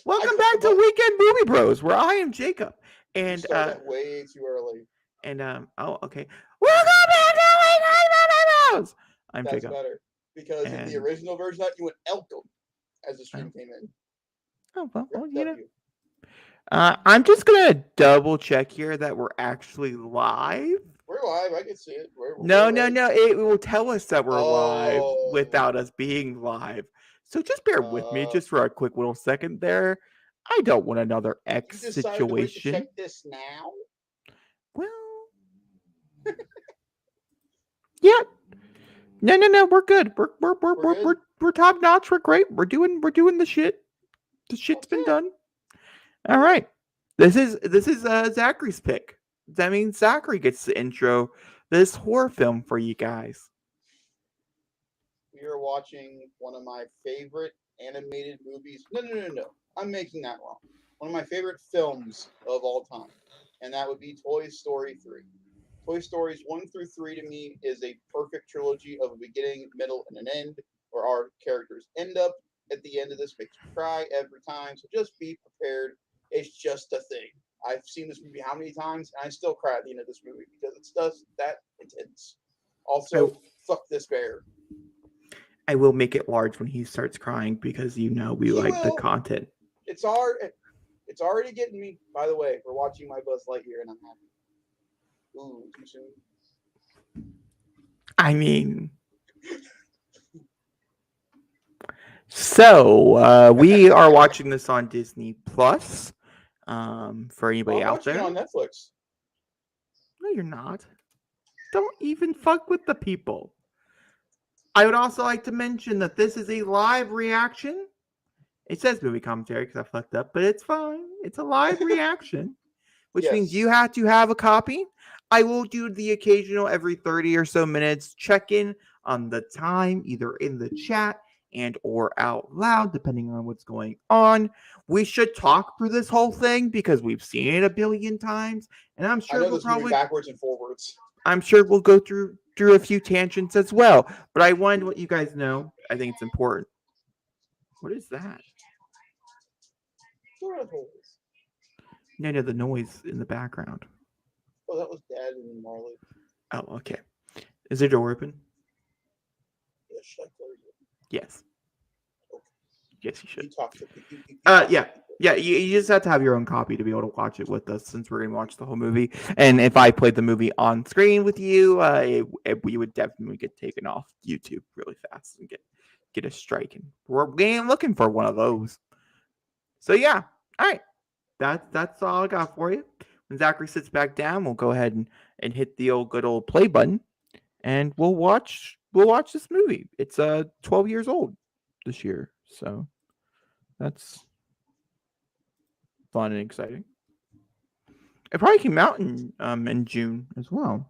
Welcome back to Weekend Movie Bros, where I am Jacob. And started way too early. And okay. Welcome back to Weekend Movie Bros. I'm That's Jacob. better because in the original version, you went Elko as the stream came in. Oh well, you know. I'm just gonna double check here that we're actually live. We're live. I can see it. No. It will tell us that we're live without us being live. So just bear with me just for a quick little second there. I don't want another X you situation. To check this now? Well, yeah. No. We're good. We're top notch. We're great. We're doing the shit. The shit's been done. All right. This is Zachary's pick. That means Zachary gets the intro this horror film for you guys. We are watching one of my favorite animated movies. No. I'm making that wrong. One of my favorite films of all time, and that would be Toy Story 3. Toy Stories 1 through 3 to me is a perfect trilogy of a beginning, middle, and an end, where our characters end up at the end of this makes me cry every time. So just be prepared. It's just a thing. I've seen this movie how many times, and I still cry at the end of this movie because it's just that intense. Also, fuck this bear. I will make it large when he starts crying because we like the content. It's already getting me. By the way, we're watching my Buzz Lightyear, and I'm happy. Ooh, too soon. I mean, so we are watching this on Disney Plus. For anybody out there, on Netflix. No, you're not. Don't even fuck with the people. I would also like to mention that this is a live reaction. It says movie commentary because I fucked up, but it's fine. It's a live reaction, which means you have to have a copy. I will do the occasional every 30 or so minutes check-in on the time, either in the chat and or out loud, depending on what's going on. We should talk through this whole thing because we've seen it a billion times, and I'm sure we'll probably backwards and forwards. I'm sure we'll go through a few tangents as well. But I wanted to let you guys know. I think it's important. What is that? No, the noise in the background. Oh, that was Dad and Marley. Oh, okay. Is the door open? Yeah, should I close it? Yes. Okay. Yes, you should. You talk to yeah. You just have to have your own copy to be able to watch it with us, since we're going to watch the whole movie. And if I played the movie on screen with you, we would definitely get taken off YouTube really fast and get a strike. And we're looking for one of those. So yeah, all right. That's all I got for you. When Zachary sits back down, we'll go ahead and hit the good old play button, and we'll watch this movie. It's 12 years old this year, so that's fun and exciting. It probably came out in June as well,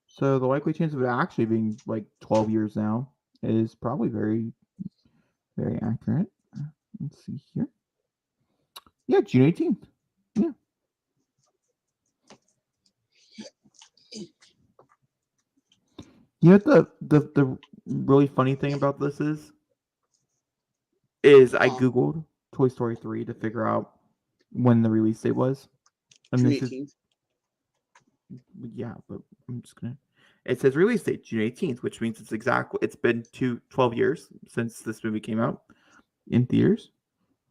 so the likely chance of it actually being like 12 years now is probably very, very accurate. Let's see here. Yeah, June 18th. Yeah. You know what the really funny thing about this is I googled Toy Story 3 to figure out when the release date was. And June this 18th. Is but I'm just gonna. It says release date June 18th, which means it's been 12 years since this movie came out in theaters.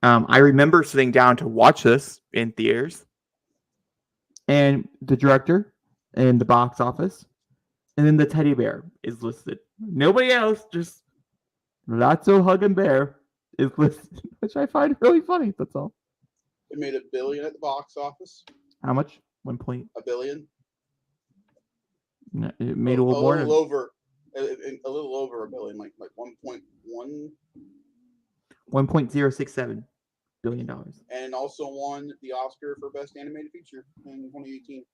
I remember sitting down to watch this in theaters, and the director and the box office, and then the teddy bear is listed. Nobody else, just Lotso Huggin' Bear is listed, which I find really funny. That's all. It made $1 billion at the box office. How much? $1 billion. No, it made a little over $1 billion, like 1.1. $1.067 billion. And also won the Oscar for Best Animated Feature in 2018.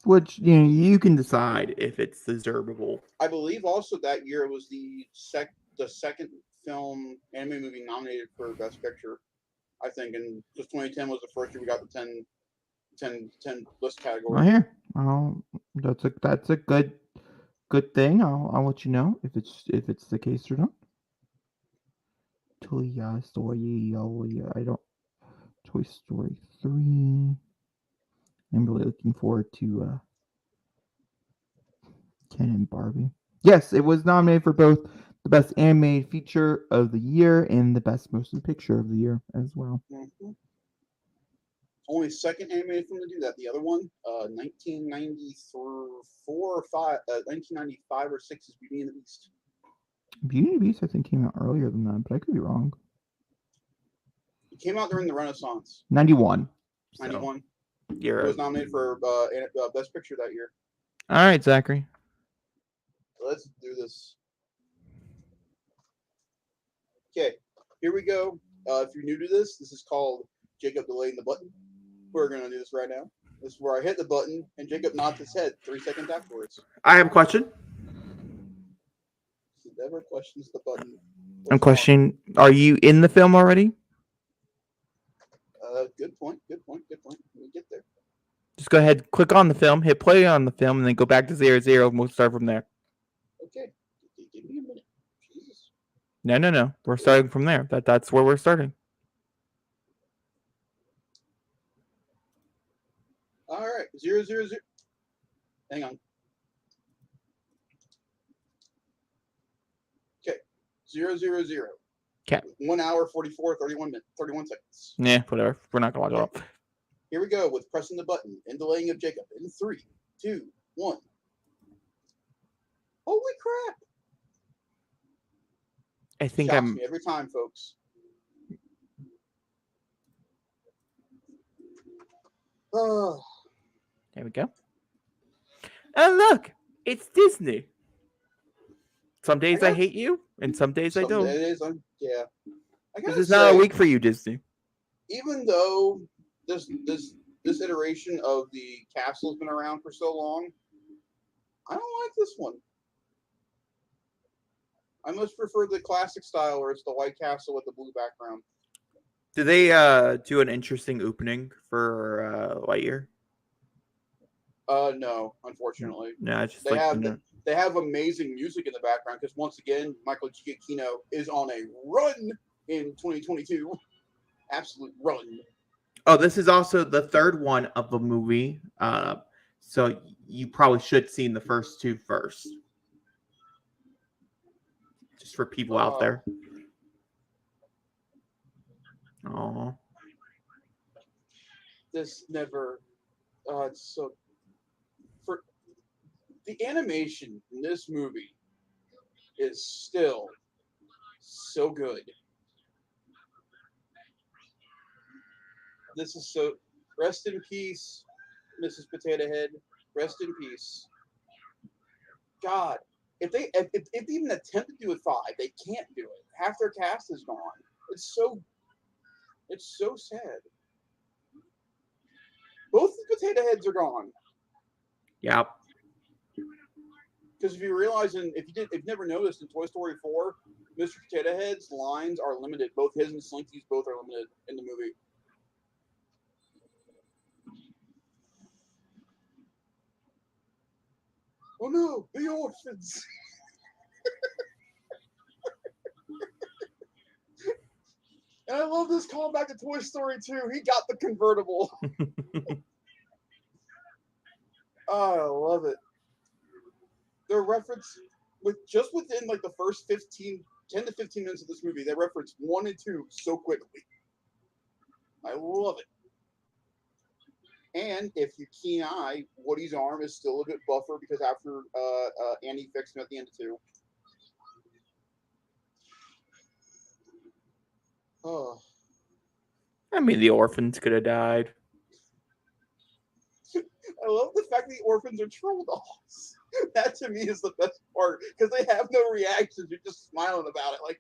Which you can decide if it's deservable. I believe also that year it was the second film anime movie nominated for Best Picture. I think, and just 2010 was the first year we got the 10 list category. Oh, here. That's a good thing. I'll let you know if it's the case or not. Story. I don't. Toy Story 3. I'm really looking forward to Ken and Barbie. Yes, it was nominated for both the Best Animated Feature of the Year and the Best Motion Picture of the Year as well. Mm-hmm. Only second animated film to do that. The other one, 1995 or 6 is Beauty and the Beast. Beauty and the Beast, I think, came out earlier than that, but I could be wrong. It came out during the Renaissance. 91. 91. It was nominated for Best Picture that year. All right, Zachary. Let's do this. Okay, here we go. If you're new to this is called Jacob delaying the button. We're going to do this right now. This is where I hit the button and Jacob nods his head 3 seconds afterwards. I have a question. He never questions the button. I'm questioning, are you in the film already? Good point. Let me get there. Just go ahead, click on the film, hit play on the film, and then go back to 00, and we'll start from there. Okay. Give me a minute. Jesus. No. We're starting from there. That's where we're starting. All right. 000. Hang on. Okay. 000. Okay. 1 hour, 31 seconds. Yeah, whatever. We're not going to watch it all. Here we go with pressing the button and delaying of Jacob in 3, 2, 1. Holy crap! I think Shocks me every time, folks. Oh. There we go. And look, it's Disney. Some days I hate you, and some days I don't. Yeah. This is not a week for you, Disney. Even though this iteration of the castle has been around for so long, I don't like this one. I much prefer the classic style where it's the white castle with the blue background. Do they do an interesting opening for Lightyear? No, unfortunately. No, it's just they have amazing music in the background because once again, Michael Giacchino is on a run in 2022. Absolute run. Oh, this is also the third one of the movie. So you probably should have seen the first two first. Just for people out there. Oh. This never it's so for the animation in this movie is still so good. This is so rest in peace, Mrs. Potato Head. Rest in peace. God, if they even attempt to do it 5, they can't do it. Half their cast is gone. It's so sad. Both the potato heads are gone. Yep. Because if you realize, if you've never noticed in Toy Story 4, Mr. Potato Head's lines are limited. Both his and Slinky's both are limited in the movie. Oh no, the orphans! And I love this callback to Toy Story 2. He got the convertible. Oh, I love it. Their reference within like the first 10 to 15 minutes of this movie, they reference 1 and 2 so quickly. I love it. And if you keen eye, Woody's arm is still a bit buffer because after Andy fixed him at the end of 2. Oh. I mean, the orphans could have died. I love the fact the orphans are troll dolls. That to me is the best part because they have no reactions. You're just smiling about it, like.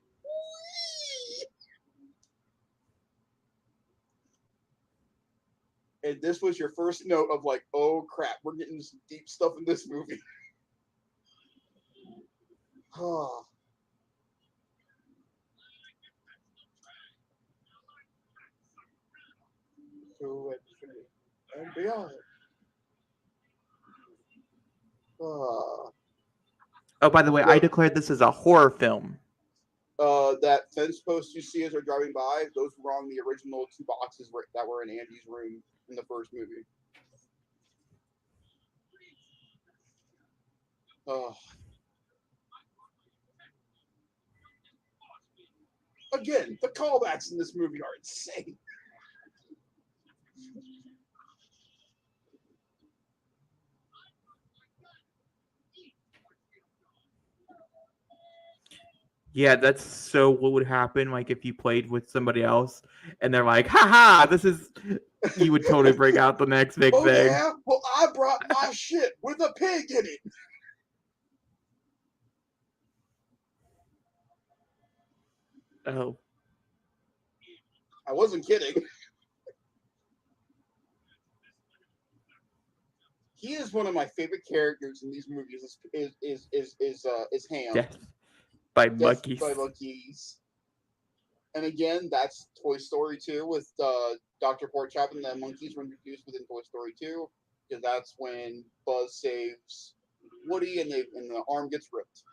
Wee! And this was your first note of like, oh crap, we're getting some deep stuff in this movie. Oh. To infinity and beyond. Oh, by the way, I declared this as a horror film. that fence post you see as they're driving by, those were on the original 2 boxes that were in Andy's room in the first movie. Again, the callbacks in this movie are insane. Yeah, that's so what would happen like if you played with somebody else and they're like, haha, this is you would totally break out the next big thing. Yeah? Well, I brought my shit with a pig in it. Oh. I wasn't kidding. He is one of my favorite characters in these movies. Is Ham. Death by monkeys. By monkeys. And again, that's Toy Story 2 with Dr. Porkchop and the monkeys were introduced within Toy Story 2 because that's when Buzz saves Woody and the arm gets ripped.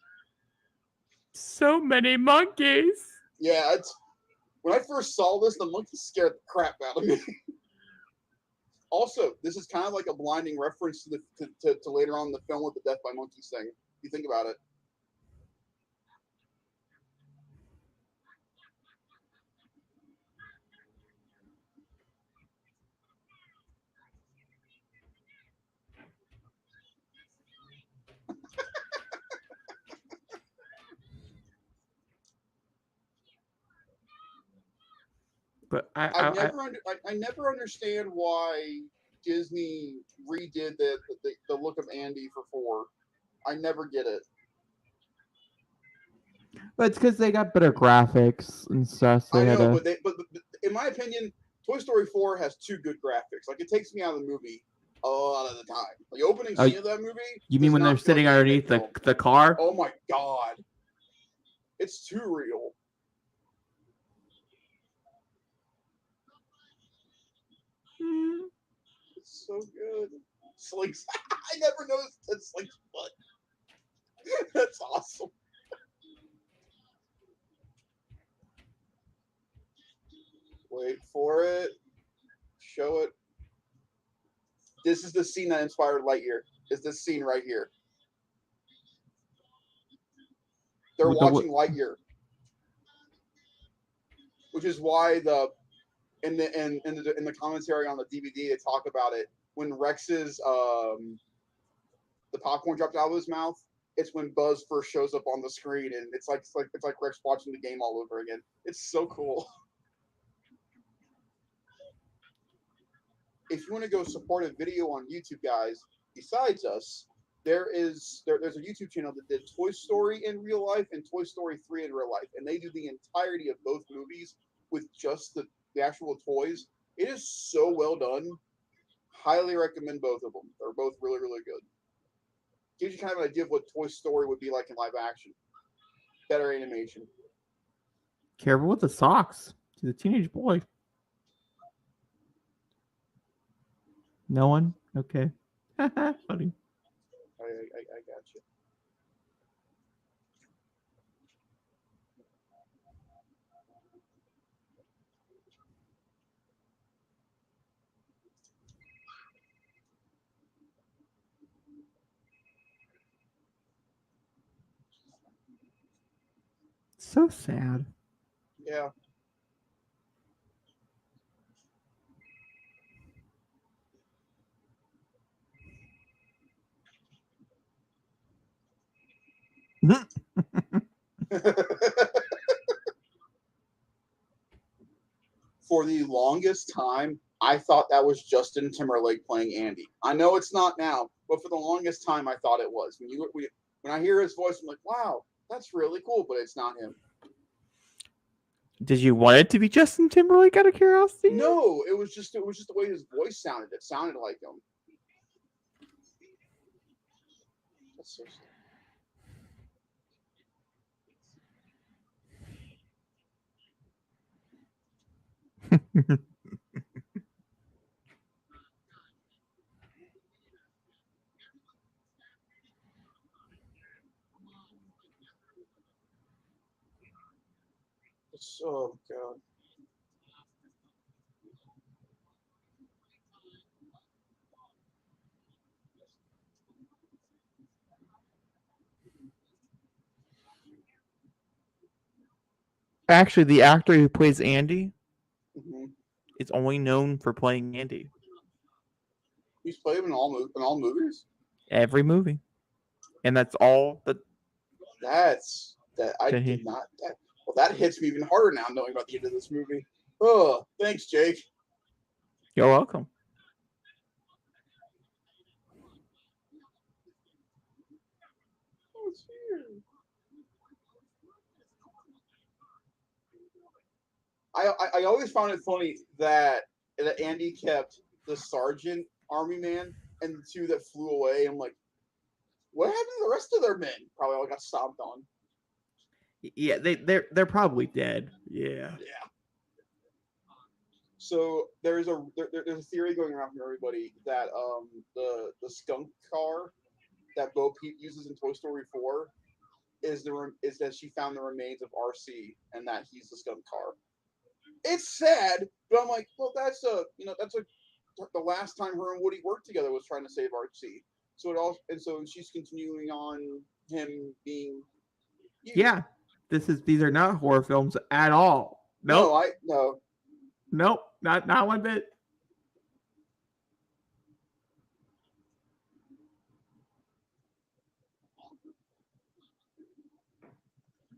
So many monkeys. Yeah, when I first saw this, the monkeys scared the crap out of me. Also, this is kind of like a blinding reference to later on in the film with the Death by Monkeys thing. If you think about it. But I never understand why Disney redid the look of Andy for 4. I never get it. But it's because they got better graphics and stuff. So I know, but in my opinion, Toy Story 4 has 2 good graphics. Like it takes me out of the movie a lot of the time. The opening scene of that movie. You mean when they're sitting underneath the car? Oh my god, it's too real. It's so good. Slink's. I never noticed that Slink's butt. That's awesome. Wait for it. Show it. This is the scene that inspired Lightyear. Is this scene right here? They're watching Lightyear, which is why in the commentary on the DVD they talk about it when Rex's the popcorn dropped out of his mouth. It's when Buzz first shows up on the screen, and it's like Rex watching the game all over again. It's so cool. If you want to go support a video on YouTube, guys, besides us, there's a YouTube channel that did Toy Story in real life and Toy Story 3 in real life, and they do the entirety of both movies with just the actual toys. It is so well done. Highly recommend both of them. They're both really, really good. Gives you kind of an idea of what Toy Story would be like in live action. Better animation. Careful with the socks. He's a teenage boy. No one? Okay. Funny. I got you. So sad. Yeah. For the longest time, I thought that was Justin Timberlake playing Andy. I know it's not now, but for the longest time, I thought it was. When I hear his voice, I'm like, wow, that's really cool, but it's not him. Did you want it to be Justin Timberlake out of curiosity? No, it was just the way his voice sounded. It sounded like him. That's so sad. Oh god. Actually, the actor who plays Andy Mm-hmm. is only known for playing Andy. He's played him in all movies. Every movie. And that's all that I he. did not. Well, that hits me even harder now knowing about the end of this movie. Oh, thanks, Jake. You're welcome. Oh, it's here. I always found it funny that Andy kept the sergeant army man and the two that flew away. I'm like, what happened to the rest of their men? Probably all got stomped on. Yeah, they're probably dead. Yeah. Yeah. So there's a theory going around from everybody that the skunk car that Bo Peep uses in Toy Story 4 is that she found the remains of RC and that he's the skunk car. It's sad, but I'm like, well, that's the last time her and Woody worked together was trying to save RC. So she's continuing on him being. Yeah. These are not horror films at all. Nope. No. Nope. Not one bit.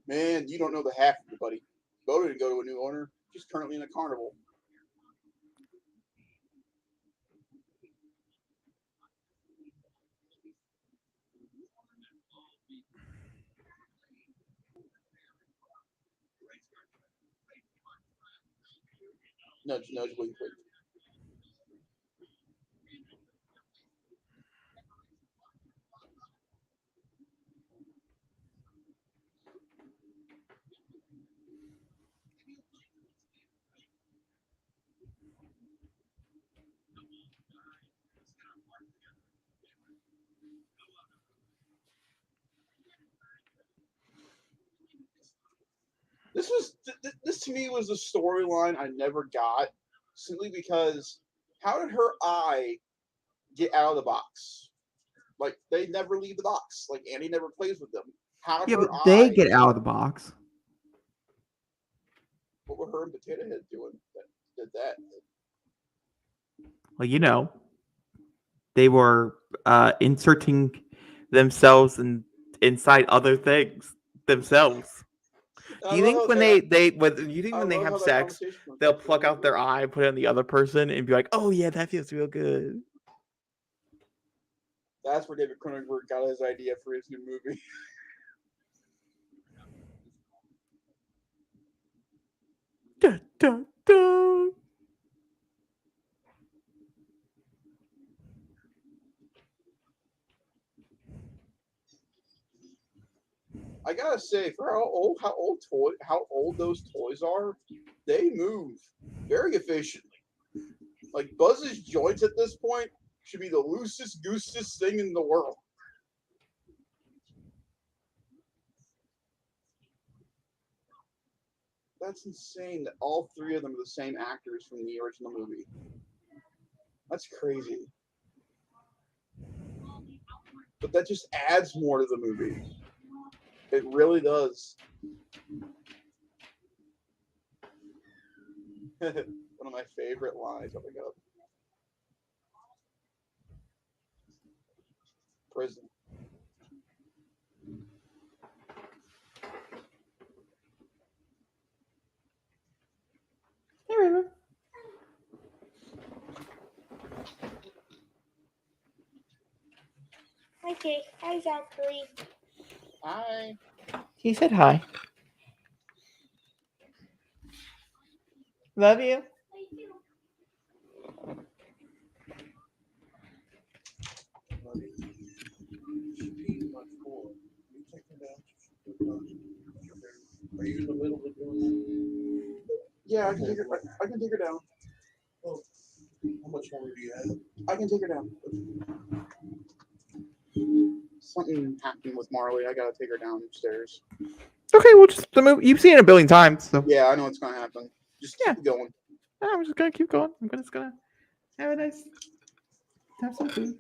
Man, you don't know the half of it, buddy. Bo didn't go to a new owner. She's currently in a carnival. Nudge, nudge, wink, wink. This to me was a storyline I never got, simply because how did her eye get out of the box? Like they never leave the box. Like Andy never plays with them. How did Yeah, her but they eye? get out of the box. What were her and Potato Head doing that did that? Well, they were inserting themselves inside other things themselves. Do you think when they have sex, they'll pluck out their eye, put it on the other person, and be like, "Oh yeah, that feels real good." That's where David Cronenberg got his idea for his new movie. Dun, dun, dun. I gotta say, for how old those toys are, they move very efficiently. Like Buzz's joints at this point should be the loosest goosest thing in the world. That's insane that all three of them are the same actors from the original movie. That's crazy. But that just adds more to the movie. It really does. One of my favorite lines. Oh my god. Prison. Hey, River. Okay, hi Zachary. Hi. He said hi. Love you. Are you in the middle of doing that? Yeah, I can take her down. Oh, how much longer do you have? I can take her down. Something happened with Marley. I gotta take her downstairs. Okay, well, just the movie. You've seen it a billion times, so Yeah, I know what's gonna happen. Just Yeah. keep going. I'm just gonna keep going. I'm just gonna have a nice, have some food.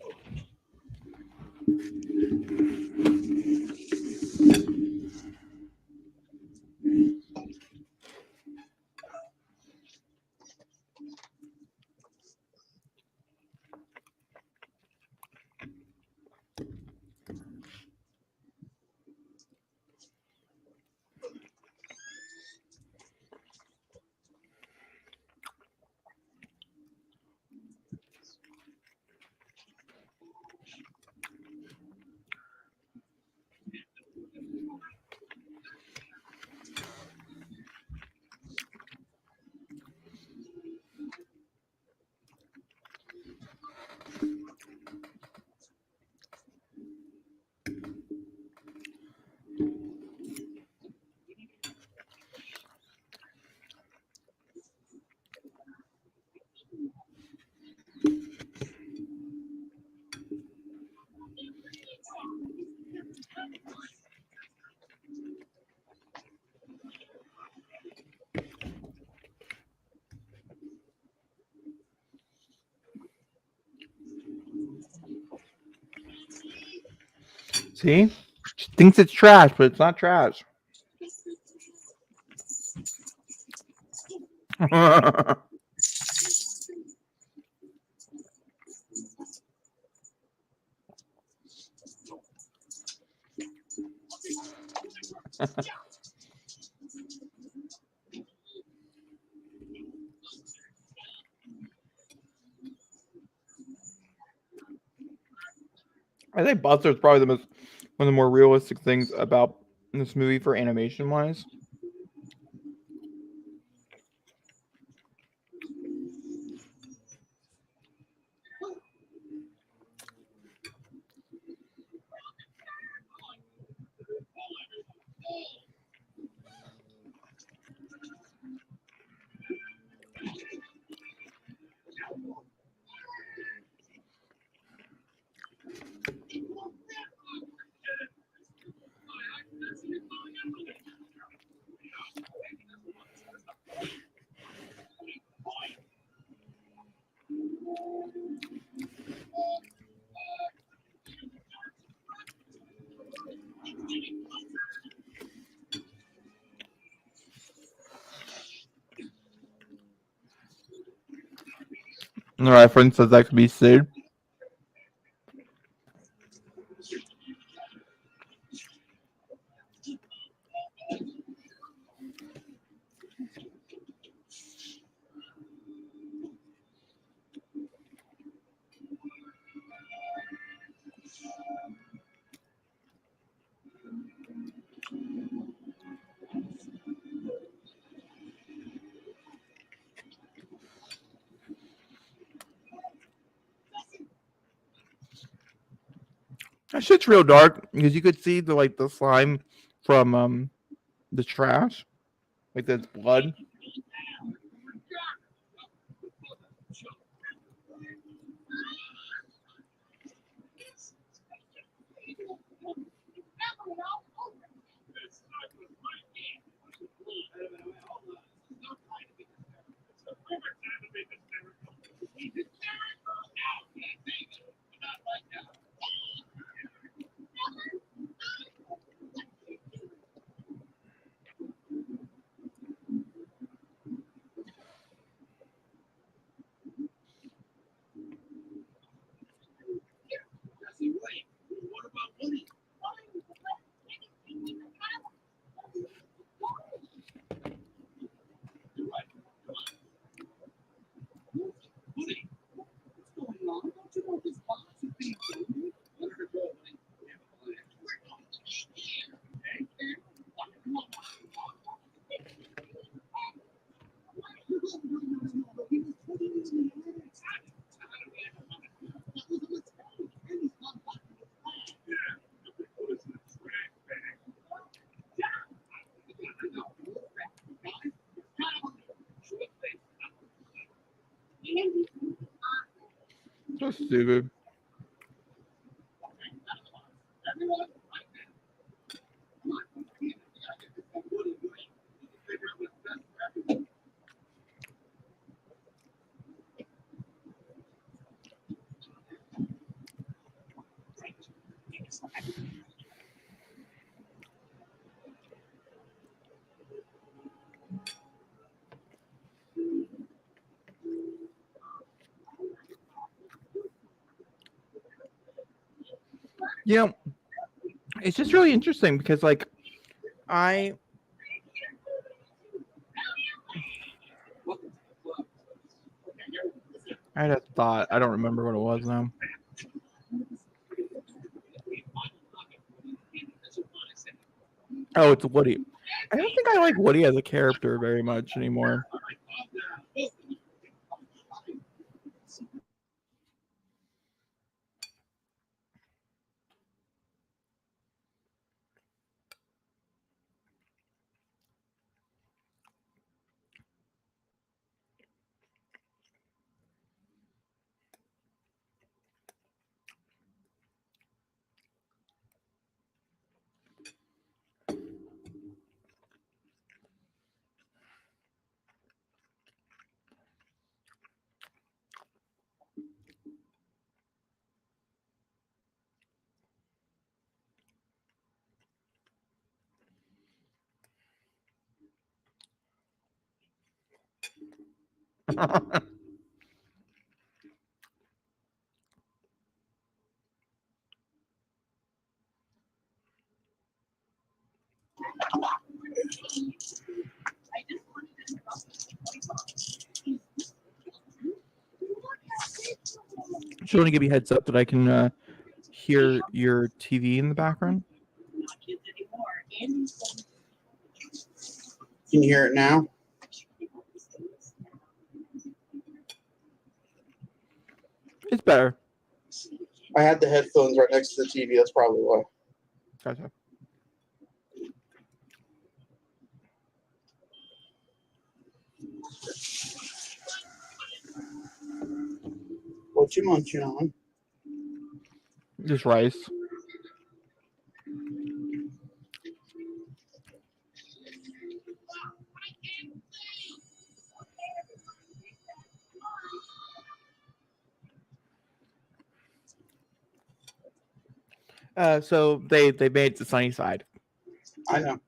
See, she thinks it's trash, but it's not trash. I think Buster is probably one of the more realistic things about this movie for animation wise. The reference says that could be sued. That shit's real dark because you could see the slime from the trash, like that's blood. So stupid. You know, it's just really interesting because, like, I had a thought. I don't remember what it was now. Oh, it's Woody. I don't think I like Woody as a character very much anymore. Just want to give you a heads up that I can hear your TV in the background. Can you hear it now? It's better. I had the headphones right next to the TV. That's probably why. Gotcha. What you munching on? Just rice. So they made it to sunny side. I know.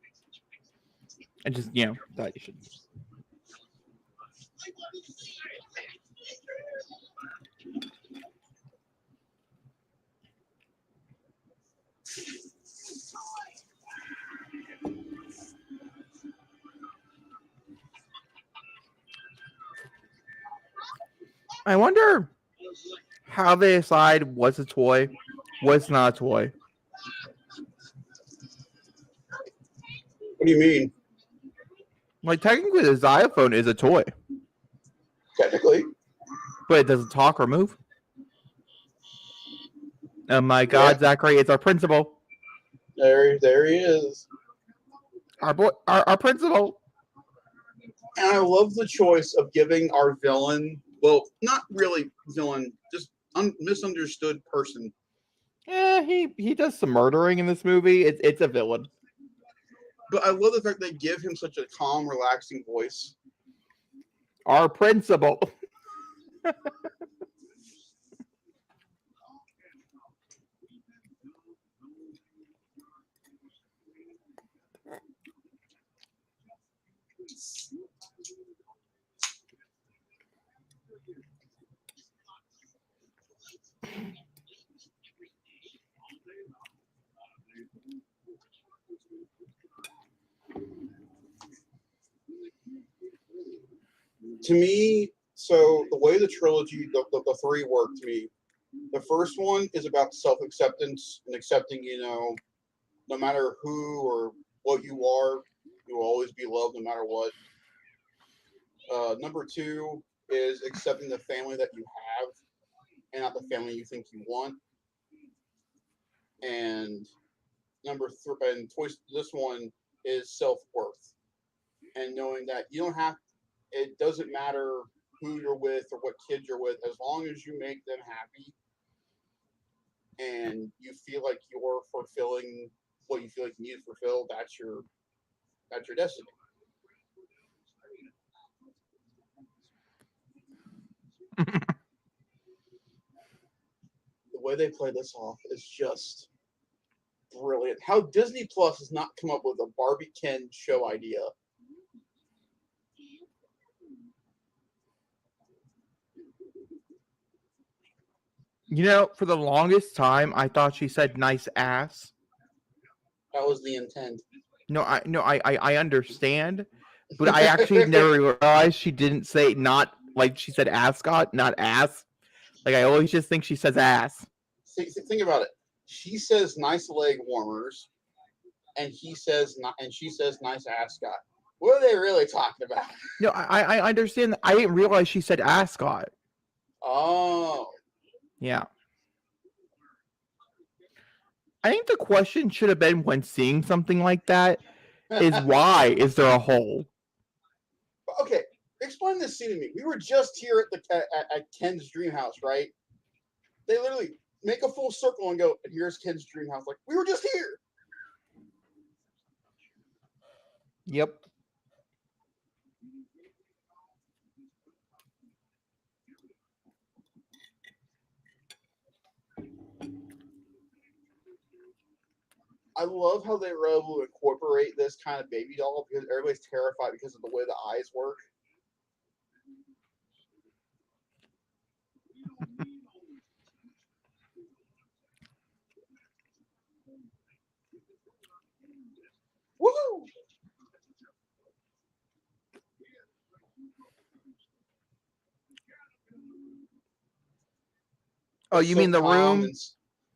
I just thought you should. I wonder how they decide what's a toy, what's not a toy. What do you mean? Like, technically, the xylophone is a toy, Technically. but it doesn't talk or move. Oh my God, Yeah. Zachary, it's our principal. There he is. Our boy, our principal. And I love the choice of giving our villain, well, not really villain, just misunderstood person. Yeah, he does some murdering in this movie. It's a villain. But I love the fact they give him such a calm, relaxing voice. Our principal. To me, so the way the trilogy, the three work to me, the first one is about self-acceptance and accepting, no matter who or what you are, you will always be loved no matter what. Number two is accepting the family that you have and not the family you think you want. And this one is self-worth and knowing that you don't have, it doesn't matter who you're with or what kids you're with, as long as you make them happy and you feel like you're fulfilling what you feel like you need to fulfill, that's your destiny. The way they play this off is just brilliant. How Disney Plus has not come up with a Barbie Ken show idea. You know, for the longest time, I thought she said "nice ass." That was the intent. I understand, but I actually never realized she didn't say not like she said ascot, not ass. Like I always just think she says ass. Think about it. She says nice leg warmers, and she says nice ascot. What are they really talking about? No, I understand. I didn't realize she said ascot. Oh. Yeah. I think the question should have been when seeing something like that is why is there a hole? Okay, explain this scene to me. We were just here at Ken's dream house, right? They literally make a full circle and go, and here's Ken's dream house. Like, we were just here. Yep. I love how they were able to incorporate this kind of baby doll because everybody's terrified because of the way the eyes work. Woohoo! Oh, you mean the room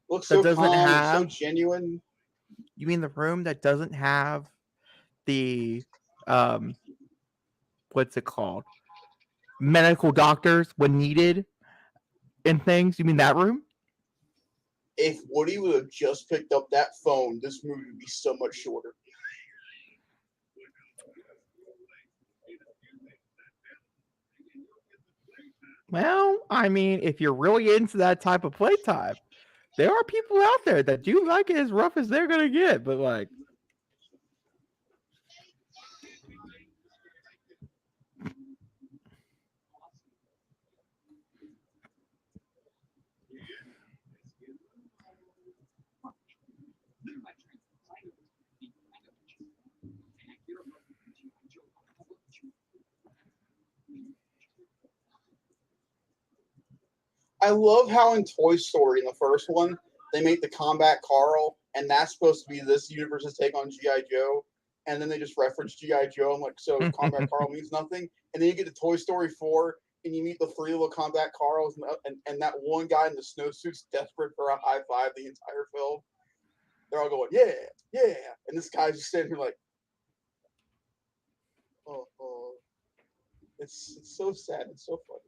Looks that so doesn't calm and so have- genuine. You mean the room that doesn't have the what's it called? Medical doctors when needed and things? You mean that room? If Woody would have just picked up that phone, this movie would be so much shorter. Well, I mean, if you're really into that type of playtime, there are people out there that do like it as rough as they're gonna get, but like I love how in Toy Story, in the first one, they make the Combat Carl, and that's supposed to be this universe's take on G.I. Joe. And then they just reference G.I. Joe. I'm like, so Combat Carl means nothing. And then you get to Toy Story 4, and you meet the three little Combat Carls, and that one guy in the snowsuit's desperate for a high five the entire film. They're all going, yeah, yeah. And this guy's just sitting here like, oh. It's so sad. It's so funny.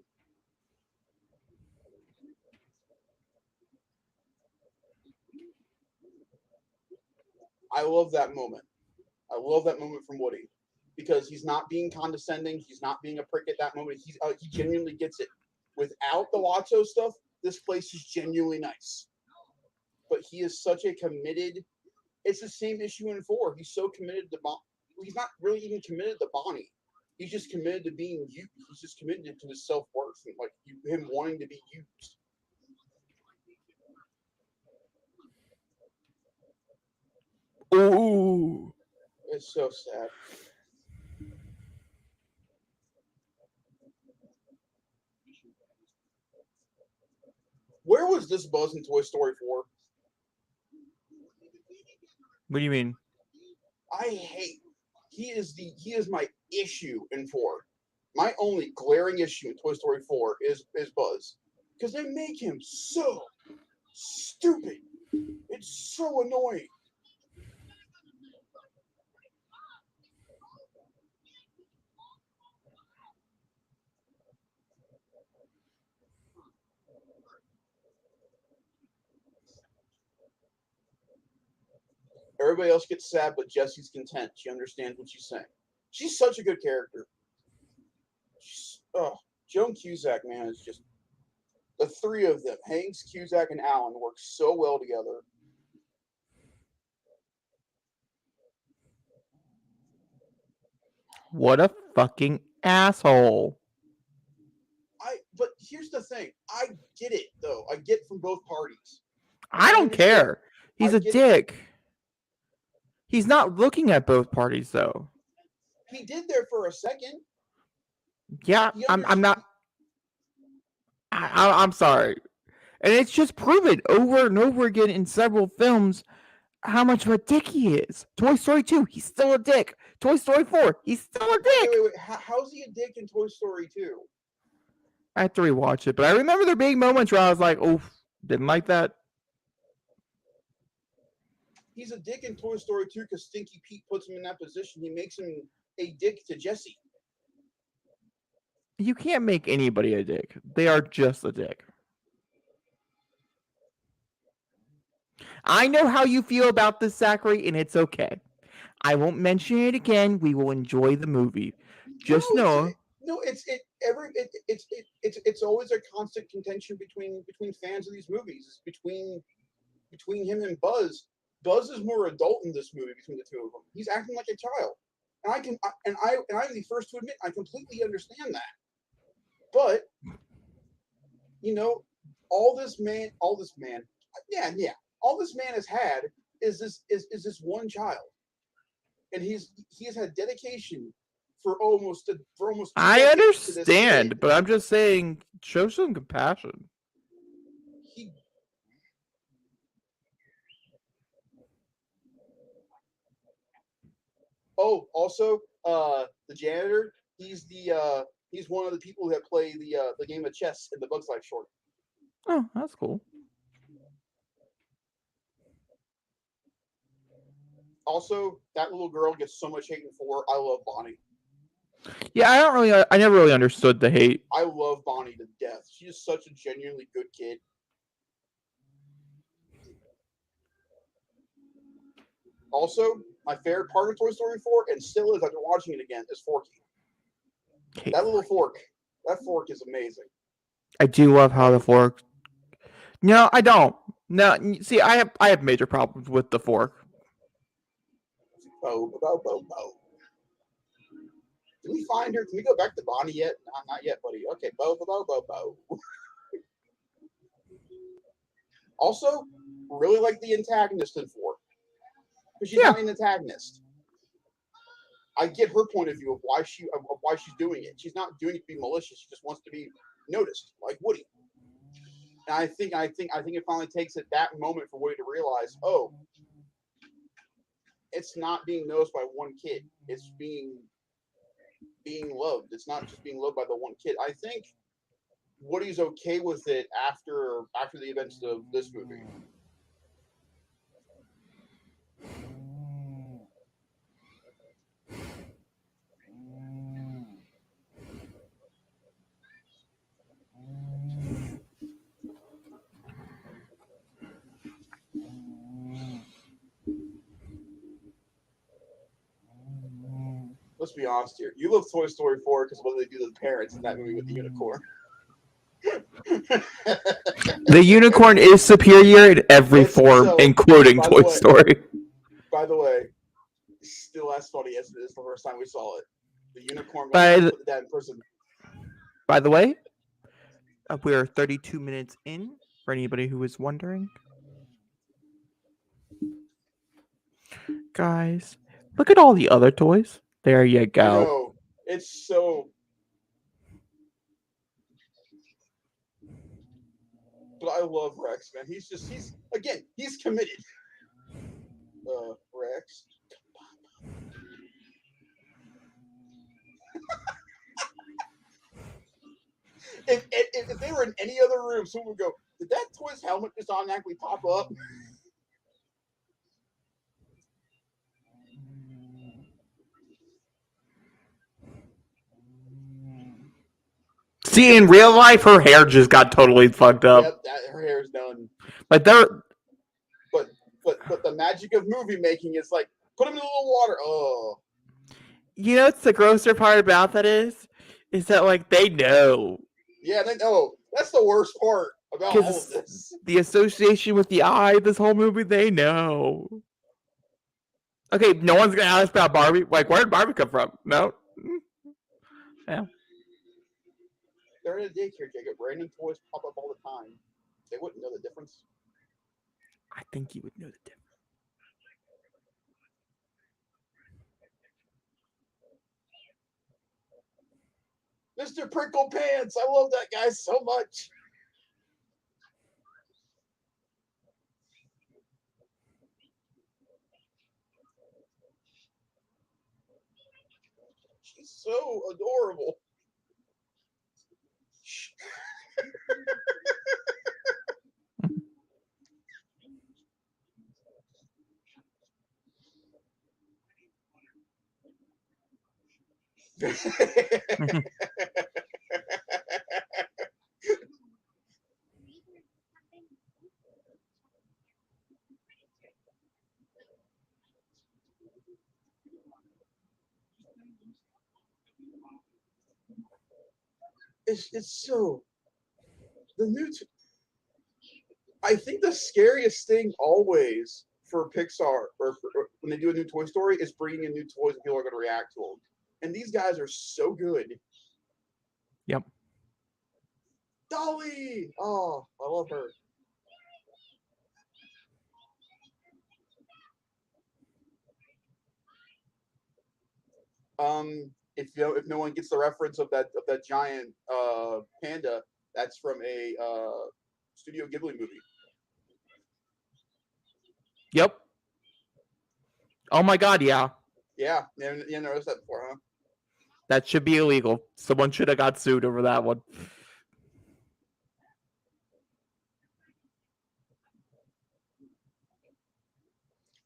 I love that moment. I love that moment from Woody because he's not being condescending. He's not being a prick at that moment. He genuinely gets it. Without the Watso stuff, this place is genuinely nice. But he is such a committed. It's the same issue in 4. He's so committed to he's not really even committed to Bonnie. He's just committed to being used. He's just committed to his self-worth and like him wanting to be used. ooh. It's so sad. Where was this Buzz in Toy Story 4? What do you mean? I hate. He is my issue in 4. My only glaring issue in Toy Story 4 is Buzz. Because they make him so stupid. It's so annoying. Everybody else gets sad, but Jessie's content. She understands what she's saying. She's such a good character. Joan Cusack, man, is just the three of them. Hanks, Cusack, and Allen work so well together. What a fucking asshole. But here's the thing. I get it though. I get from both parties. I don't care. He's a dick. He's not looking at both parties though. He did there for a second. Yeah, I'm not. I'm sorry, and it's just proven over and over again in several films how much of a dick he is. Toy Story 2, he's still a dick. Toy Story 4, he's still a dick. Wait. How's he a dick in Toy Story 2? I have to rewatch it, but I remember there being moments where I was like, "Oh, didn't like that." He's a dick in Toy Story 2 because Stinky Pete puts him in that position. He makes him a dick to Jessie. You can't make anybody a dick. They are just a dick. I know how you feel about this, Zachary, and it's okay. I won't mention it again. We will enjoy the movie. Just know. It's always a constant contention between fans of these movies. It's between him and Buzz. Buzz is more adult in this movie between the two of them. He's acting like a child, and I'm the first to admit I completely understand that. But all this man has had is this one child, and he has had dedication for almost 2 I decades to this understand, kid. but I'm just saying, show some compassion. Also, the janitor. He's one of the people that play the game of chess in the Bugs Life short. Oh, that's cool. Also, that little girl gets so much hate in 4. I love Bonnie. Yeah, I never really understood the hate. I love Bonnie to death. She is such a genuinely good kid. Also, my favorite part of Toy Story 4, and still is after watching it again, is Forky. Okay. That little fork. That fork is amazing. I do love how the fork. No, I don't. No, see, I have major problems with the fork. Bo. Did we find her? Can we go back to Bonnie yet? Not yet, buddy. Okay, Bo. Also, really like the antagonist in 4. Because she's not an antagonist. I get her point of view of why she's doing it. She's not doing it to be malicious. She just wants to be noticed, like Woody. And I think it finally takes it that moment for Woody to realize, oh, it's not being noticed by one kid. It's being loved. It's not just being loved by the one kid. I think Woody's okay with it after the events of this movie. Let's be honest here. You love Toy Story 4 because what do they do to the parents in that movie with the unicorn? The unicorn is superior in every form, including Toy Story. By the way, still as funny as it is the first time we saw it. The unicorn put the dad in prison. By the way, we are 32 minutes in, for anybody who is wondering. Guys, look at all the other toys. There you go. I know. It's so... But I love Rex, man. He's committed. Rex. If they were in any other room, someone would go, did that toy's helmet just automatically pop up? See, in real life, her hair just got totally fucked up. Yep, her hair's done. But the magic of movie making is like, put him in a little water. Oh. You know what's the grosser part about that is that, like, they know. Yeah, they know. That's the worst part about all of this. The association with the eye, this whole movie, they know. Okay, no one's going to ask about Barbie. Like, where did Barbie come from? No. Yeah. They're in a daycare, Jacob. Random toys pop up all the time. They wouldn't know the difference. I think you would know the difference. Mr. Prickle Pants. I love that guy so much. She's so adorable. It's so the new. I think the scariest thing always for Pixar or when they do a new Toy Story is bringing in new toys and people are going to react to them. And these guys are so good. Yep. Dolly! Oh, I love her. If no one gets the reference of that giant panda, that's from a Studio Ghibli movie. Yep. Oh my God, yeah. Yeah, you noticed that before, huh? That should be illegal. Someone should have got sued over that one.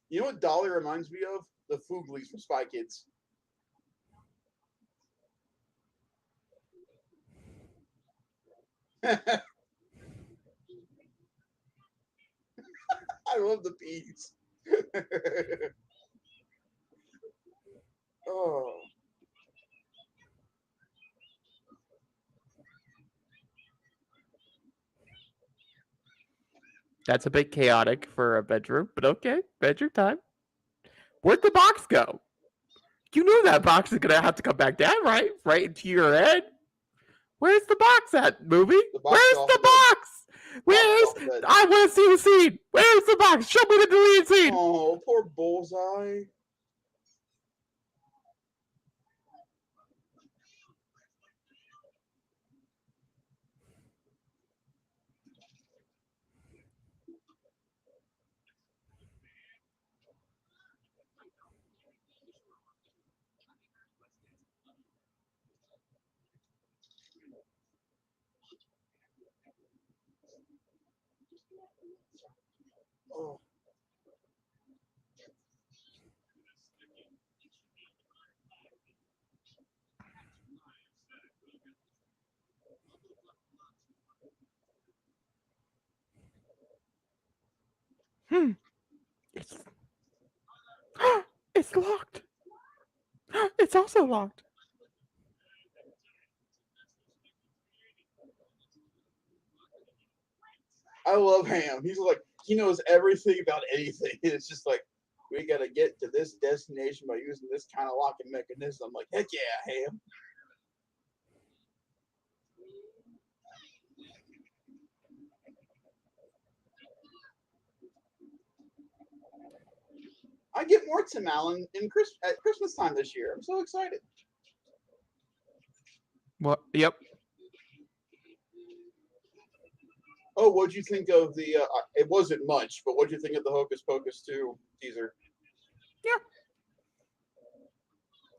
You know what Dolly reminds me of? The Fooglies from Spy Kids. I love the peas. Oh. That's a bit chaotic for a bedroom, but okay. Bedroom time. Where'd the box go? You know that box is gonna have to come back down, right? Right into your head. Where's the box at, movie? Where's the box? Where's? I want to see the scene. Where's the box? Show me the deleted scene. Oh, poor Bullseye. Oh. It's it's locked. It's also locked. I love Ham. He's like, he knows everything about anything. It's just like, we got to get to this destination by using this kind of locking mechanism. I'm like, heck yeah, Ham. I get more Tim Allen at Christmas time this year. I'm so excited. What? Yep. Oh, what'd you think of the? It wasn't much, but what'd you think of the Hocus Pocus 2 teaser? Yeah.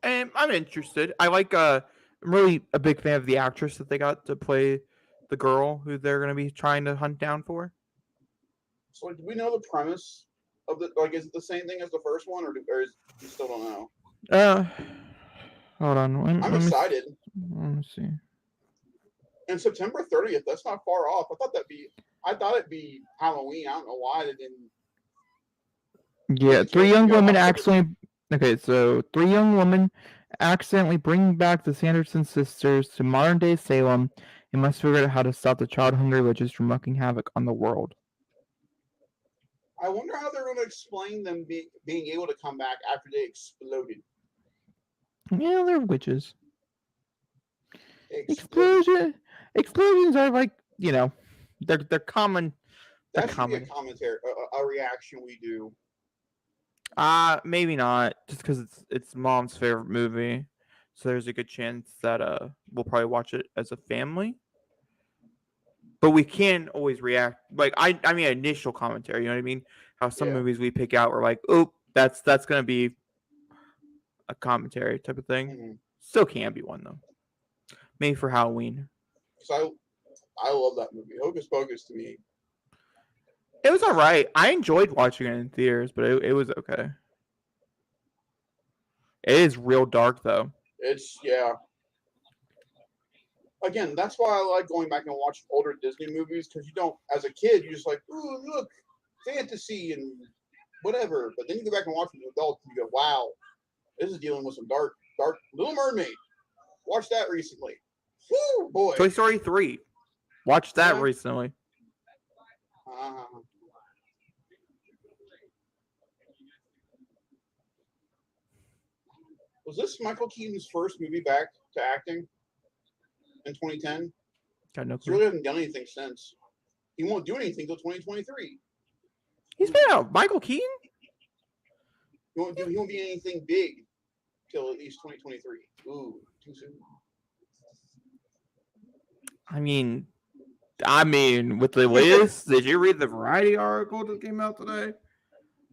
And I'm interested. I like. I'm really a big fan of the actress that they got to play the girl who they're going to be trying to hunt down for. So, like, do we know the premise of the? Like, is it the same thing as the first one, or you still don't know? Hold on. I'm excited. Let me see. And September 30th, that's not far off. I thought it'd be Halloween. I don't know why they didn't. Yeah, three young women accidentally bring back the Sanderson sisters to modern-day Salem and must figure out how to stop the child-hungry witches from wreaking havoc on the world. I wonder how they're going to explain them being able to come back after they exploded. Yeah, they're witches. Explosions are like, they're common. That should be a commentary, a reaction we do. Maybe not, just because it's Mom's favorite movie. so there's a good chance that we'll probably watch it as a family. But we can always react. Like I mean, initial commentary. You know what I mean? How some movies we pick out, we're like, oh, that's gonna be a commentary type of thing. Mhm. Still can be one though. Maybe for Halloween. So I love that movie. Hocus Pocus to me. It was all right. I enjoyed watching it in theaters, but it was okay. It is real dark though. It's Again, that's why I like going back and watching older Disney movies because you don't, as a kid, you're just like, ooh, look, fantasy and whatever. But then you go back and watch it as an adult and you go, wow, this is dealing with some dark Little Mermaid. Watched that recently. Woo, boy. Toy Story 3. Watched that Yeah. recently. Was this Michael Keaton's first movie back to acting in 2010? Got no He clue. really hasn't done anything since. He won't do anything until 2023. He's been out. Michael Keaton? He won't be anything big till at least 2023. Ooh, too soon. I mean, with the latest, did you read the Variety article that came out today?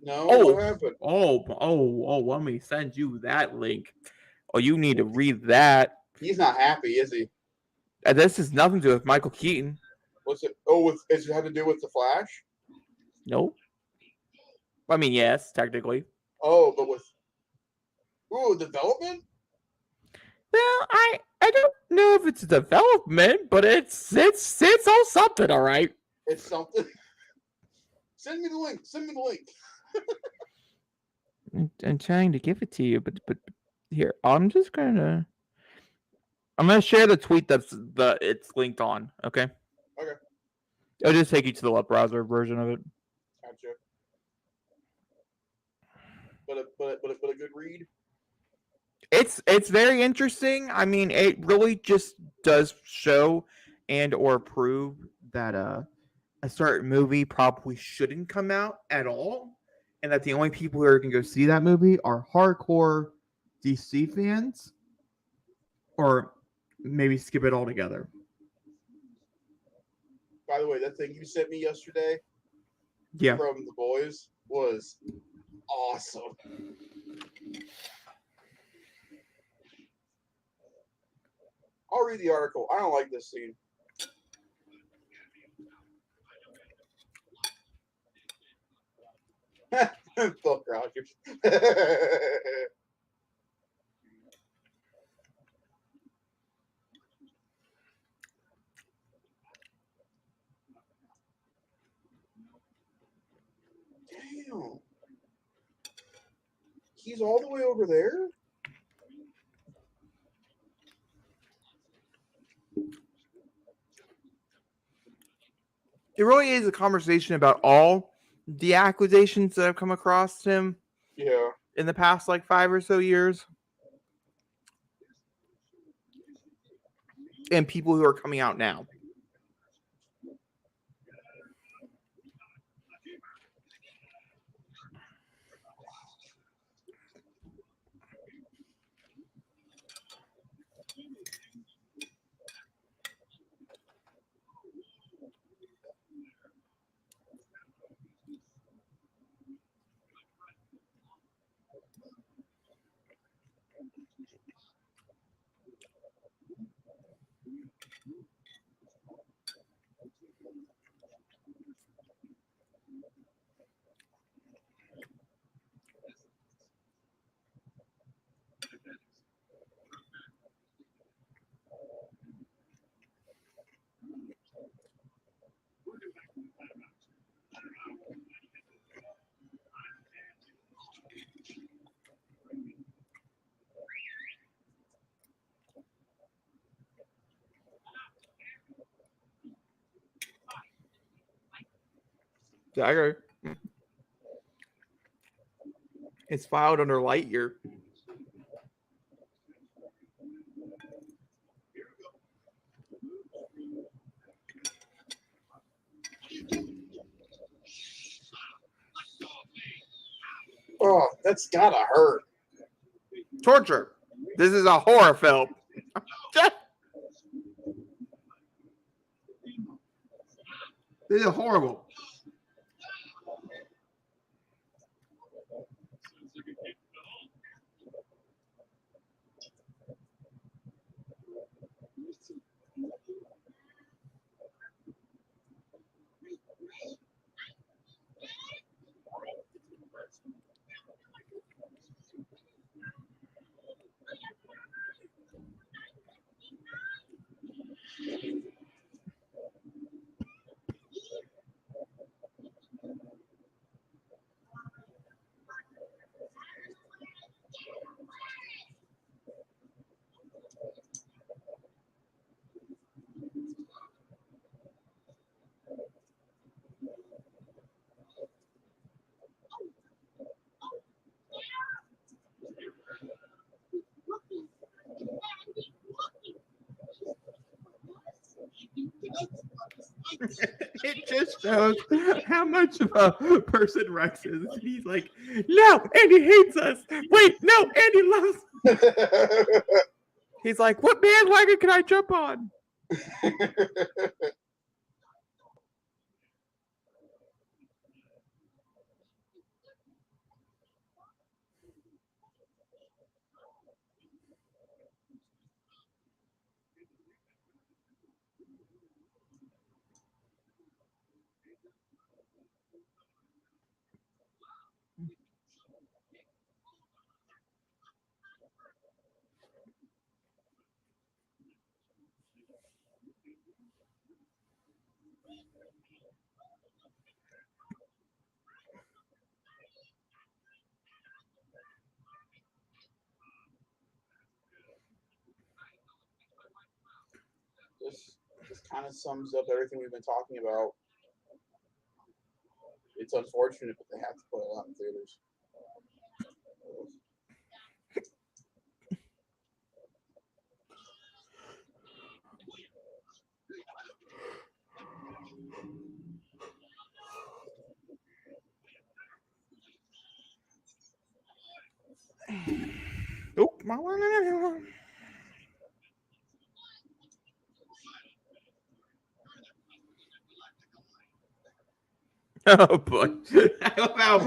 No, what happened? Let me send you that link. Oh, you need to read that. He's not happy, is he? And this has nothing to do with Michael Keaton. What's it? Oh, does it have to do with the Flash? Nope. I mean, yes, technically. Oh, but with development? Well, I don't know if it's development, but it's all something, all right. It's something. Send me the link. I'm trying to give it to you, but here, I'm gonna share the tweet it's linked on. Okay. Okay. It'll just take you to the web browser version of it. Gotcha. But a good read. It's very interesting. I mean, it really just does show and or prove that a certain movie probably shouldn't come out at all, and that the only people who are going to go see that movie are hardcore DC fans, or maybe skip it altogether. By the way, that thing you sent me yesterday Yeah. from The Boys was awesome. I'll read the article. I don't like this scene. Fuck Rogers. Damn. He's all the way over there? It really is a conversation about all the accusations that have come across him in the past 5 or so years. And people who are coming out now. Dagger. It's filed under Lightyear. Oh, that's gotta hurt. Torture. This is a horror film. This is horrible. It just shows how much of a person Rex is. He's like, no, Andy hates us. Wait, no, Andy loves us. He's like, what bandwagon can I jump on? This kind of sums up everything we've been talking about. It's unfortunate, but they have to play a lot in theaters. Oh, my one. Oh boy! I love how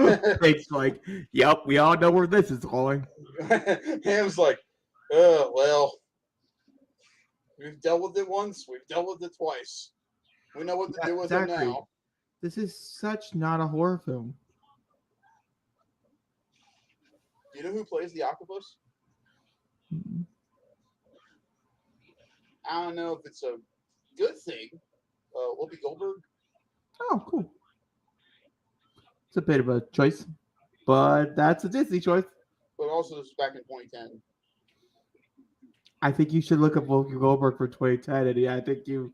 it's like, yep, we all know where this is going. Ham's like, oh well, we've dealt with it once, we've dealt with it twice. We know what to do with it now. This is such not a horror film. Do you know who plays the octopus? Mm-hmm. I don't know if it's a good thing. Whoopi Goldberg. Oh, cool. It's a bit of a choice, but that's a Disney choice. But also, this was back in 2010. I think you should look up Whoopi Goldberg for 2010, and I think you.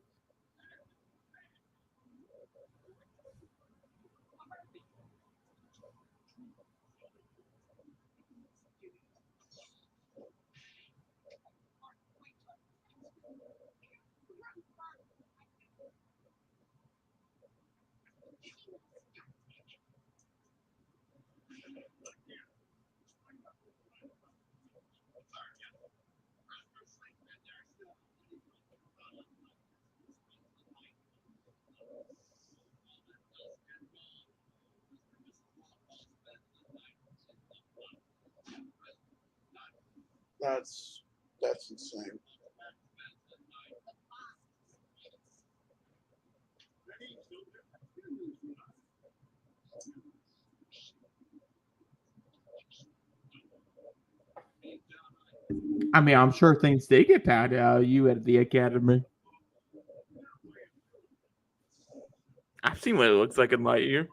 That's insane. I mean, I'm sure things did get bad out of you at the academy. I've seen what it looks like in Lightyear.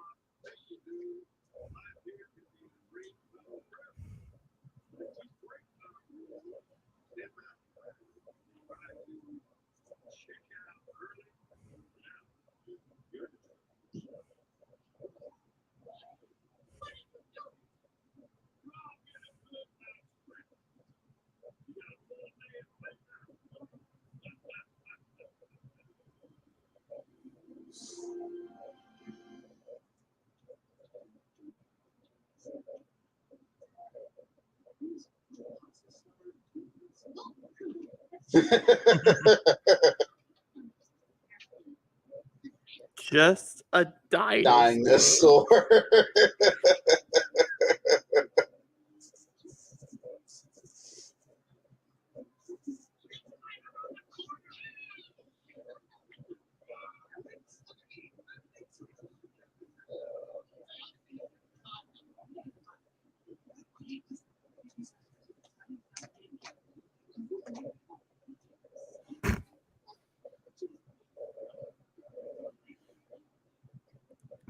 Just a dinosaur. Dinosaur.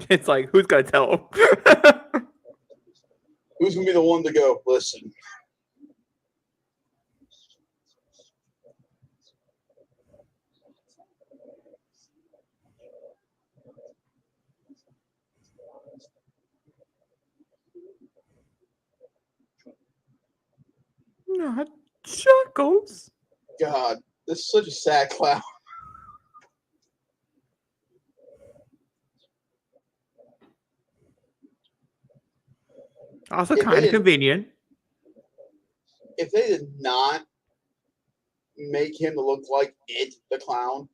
It's like, who's gonna tell him? Who's gonna be the one to go? Listen. Not Chuckles. God, this is such a sad clown. Also If kind they of convenient. If they did not make him look like it, the clown,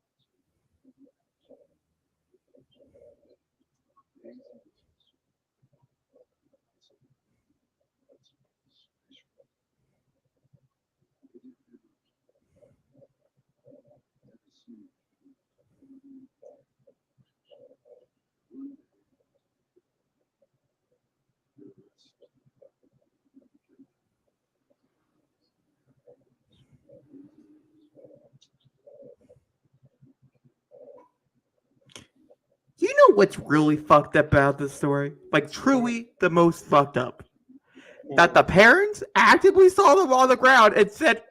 You know what's really fucked up about this story? Like, truly the most fucked up. That the parents actively saw them on the ground and said,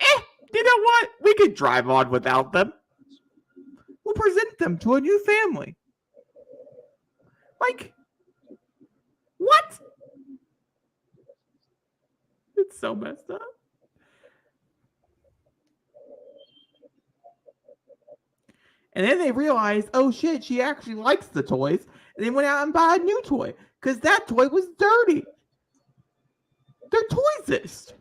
you know what? We could drive on without them. We'll present them to a new family. Like, what? It's so messed up. And then they realized, oh shit, she actually likes the toys. And they went out and bought a new toy because that toy was dirty. They're toysist.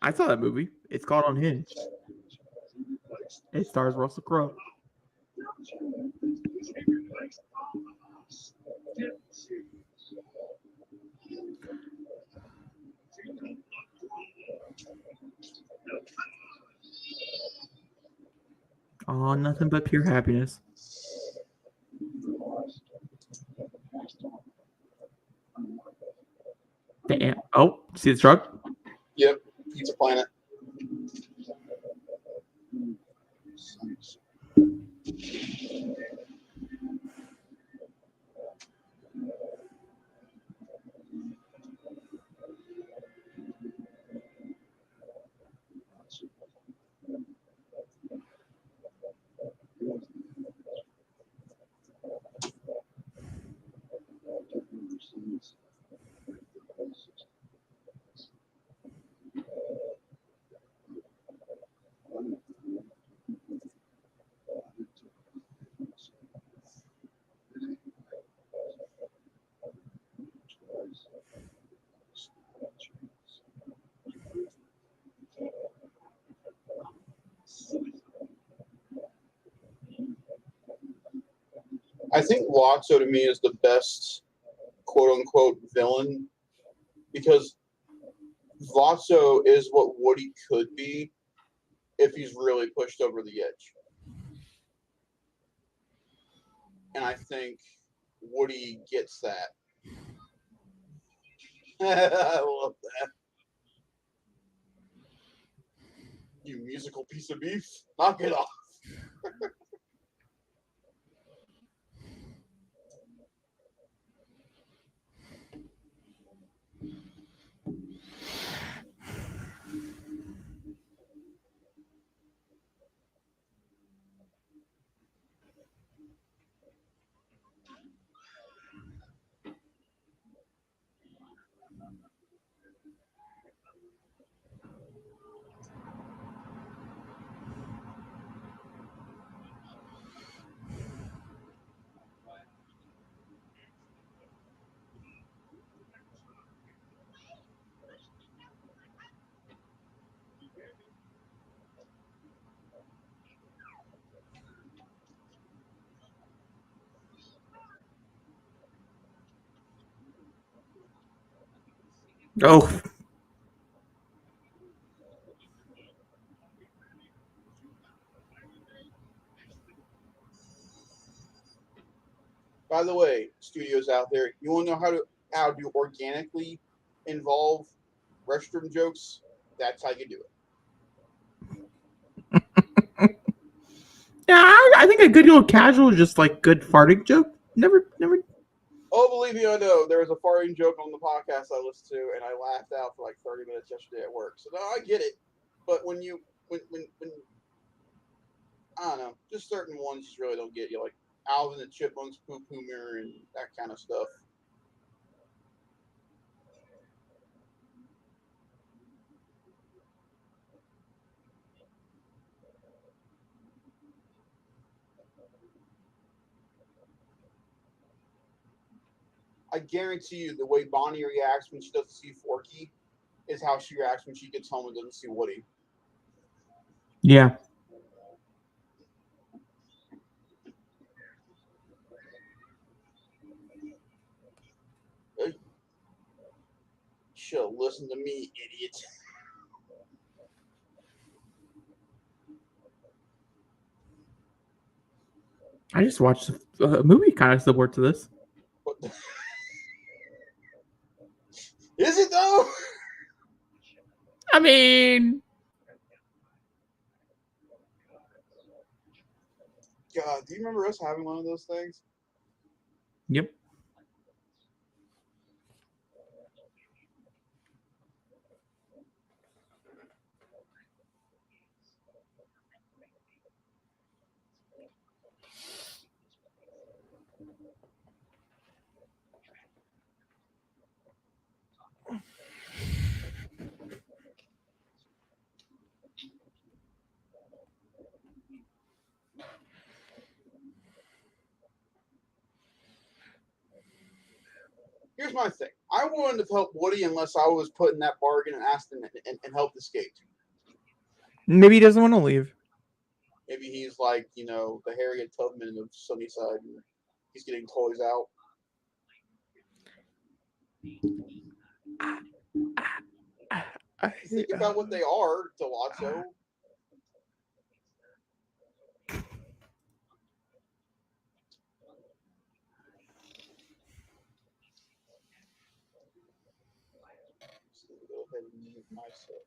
I saw that movie. It's called Unhinged. It stars Russell Crowe. Oh, nothing but pure happiness. Damn. Oh, see the truck? Yep, Pizza Planet. I think Lotso to me is the best quote unquote villain because Lotso is what Woody could be if he's really pushed over the edge. And I think Woody gets that. I love that. You musical piece of beef. Knock it off. Oh, By the way, studios out there, you want to know how to organically involve restroom jokes? That's how you do it. yeah. I think a good old casual, just like good farting joke. Never. Oh, believe me, I know. There was a farting joke on the podcast I listened to, and I laughed out for like 30 minutes yesterday at work. So no, I get it. But when I don't know, just certain ones just really don't get you, like Alvin and Chipmunks poop humor and that kind of stuff. I guarantee you, the way Bonnie reacts when she doesn't see Forky is how she reacts when she gets home and doesn't see Woody. Yeah. You should listen to me, idiot. I just watched a movie kind of similar to this. What the... Is it though? I mean, God, do you remember us having one of those things? yep. Here's my thing. I wouldn't have helped Woody unless I was put in that bargain and asked him and helped escape. Maybe he doesn't want to leave. Maybe he's like, the Harriet Tubman of Sunnyside and he's getting toys out. Think about what they are, Delazzo. Go ahead and mute myself.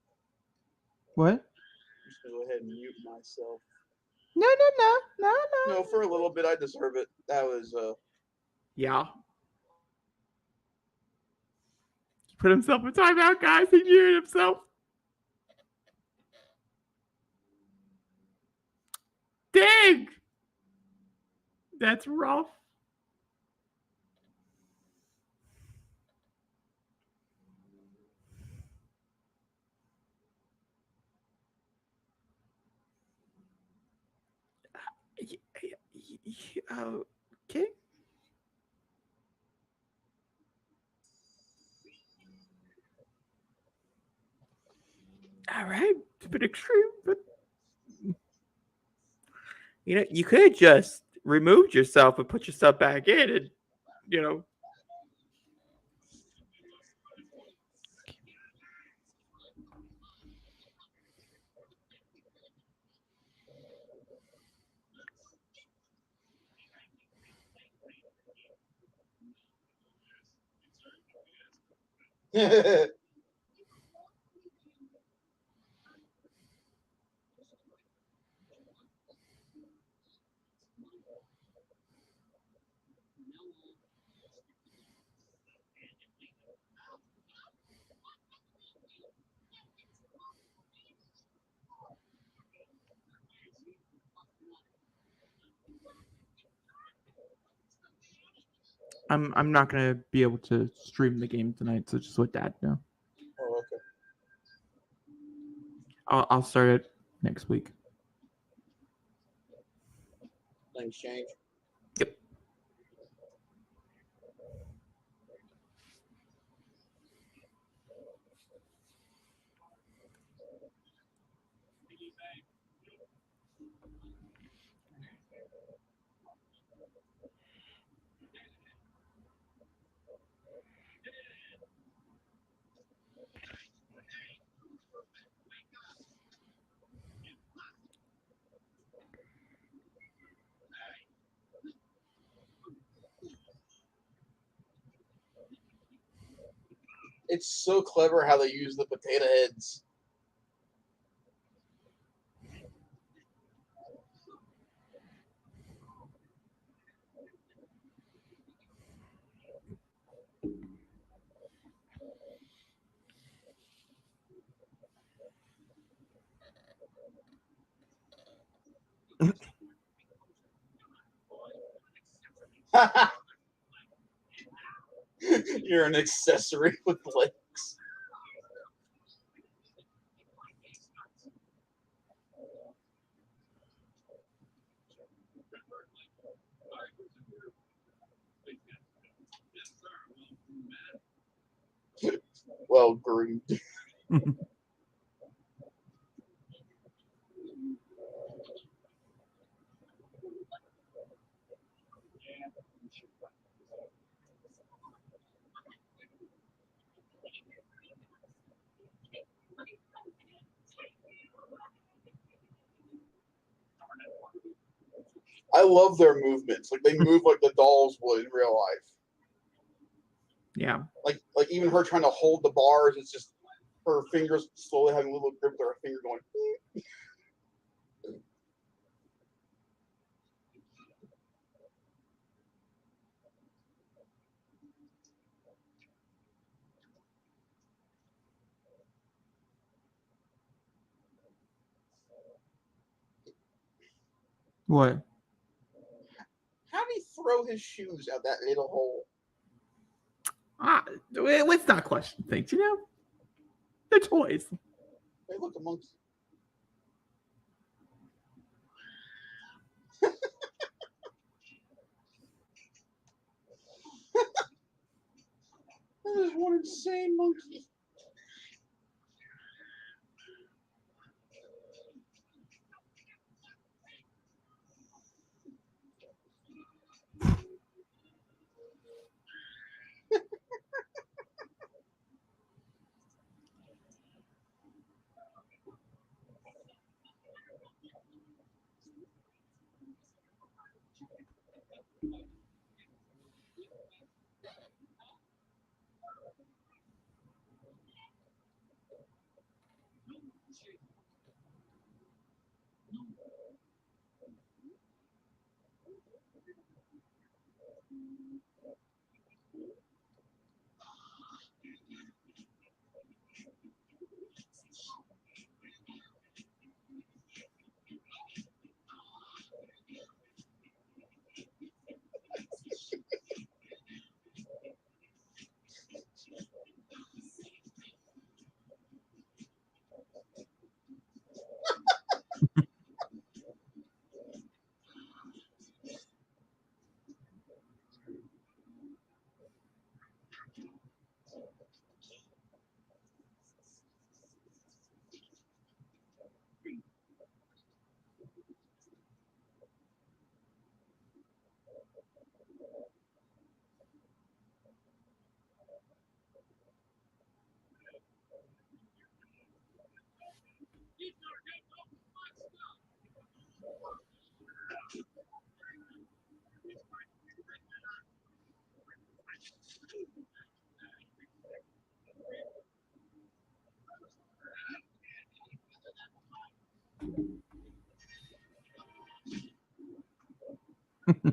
What? I'm just gonna go ahead and mute myself. No. No, for a little bit, I deserve it. That was Yeah. He put himself in timeout, guys. He muted himself. Dang. That's rough. Okay. All right. It's a bit extreme, but you could have just removed yourself and put yourself back in, and you know. I'm not gonna be able to stream the game tonight, so just let Dad know. Oh, okay. I'll start it next week. Things change. Yep. It's so clever how they use the potato heads. You're an accessory with legs. Well groomed. I love their movements. Like they move like the dolls would in real life. Yeah. Like even her trying to hold the bars, it's just her fingers slowly having a little grip with her finger going. What? How did he throw his shoes out that little hole? Let's not question things, you know? They're toys. Hey, look, a monkey. That is one insane monkey.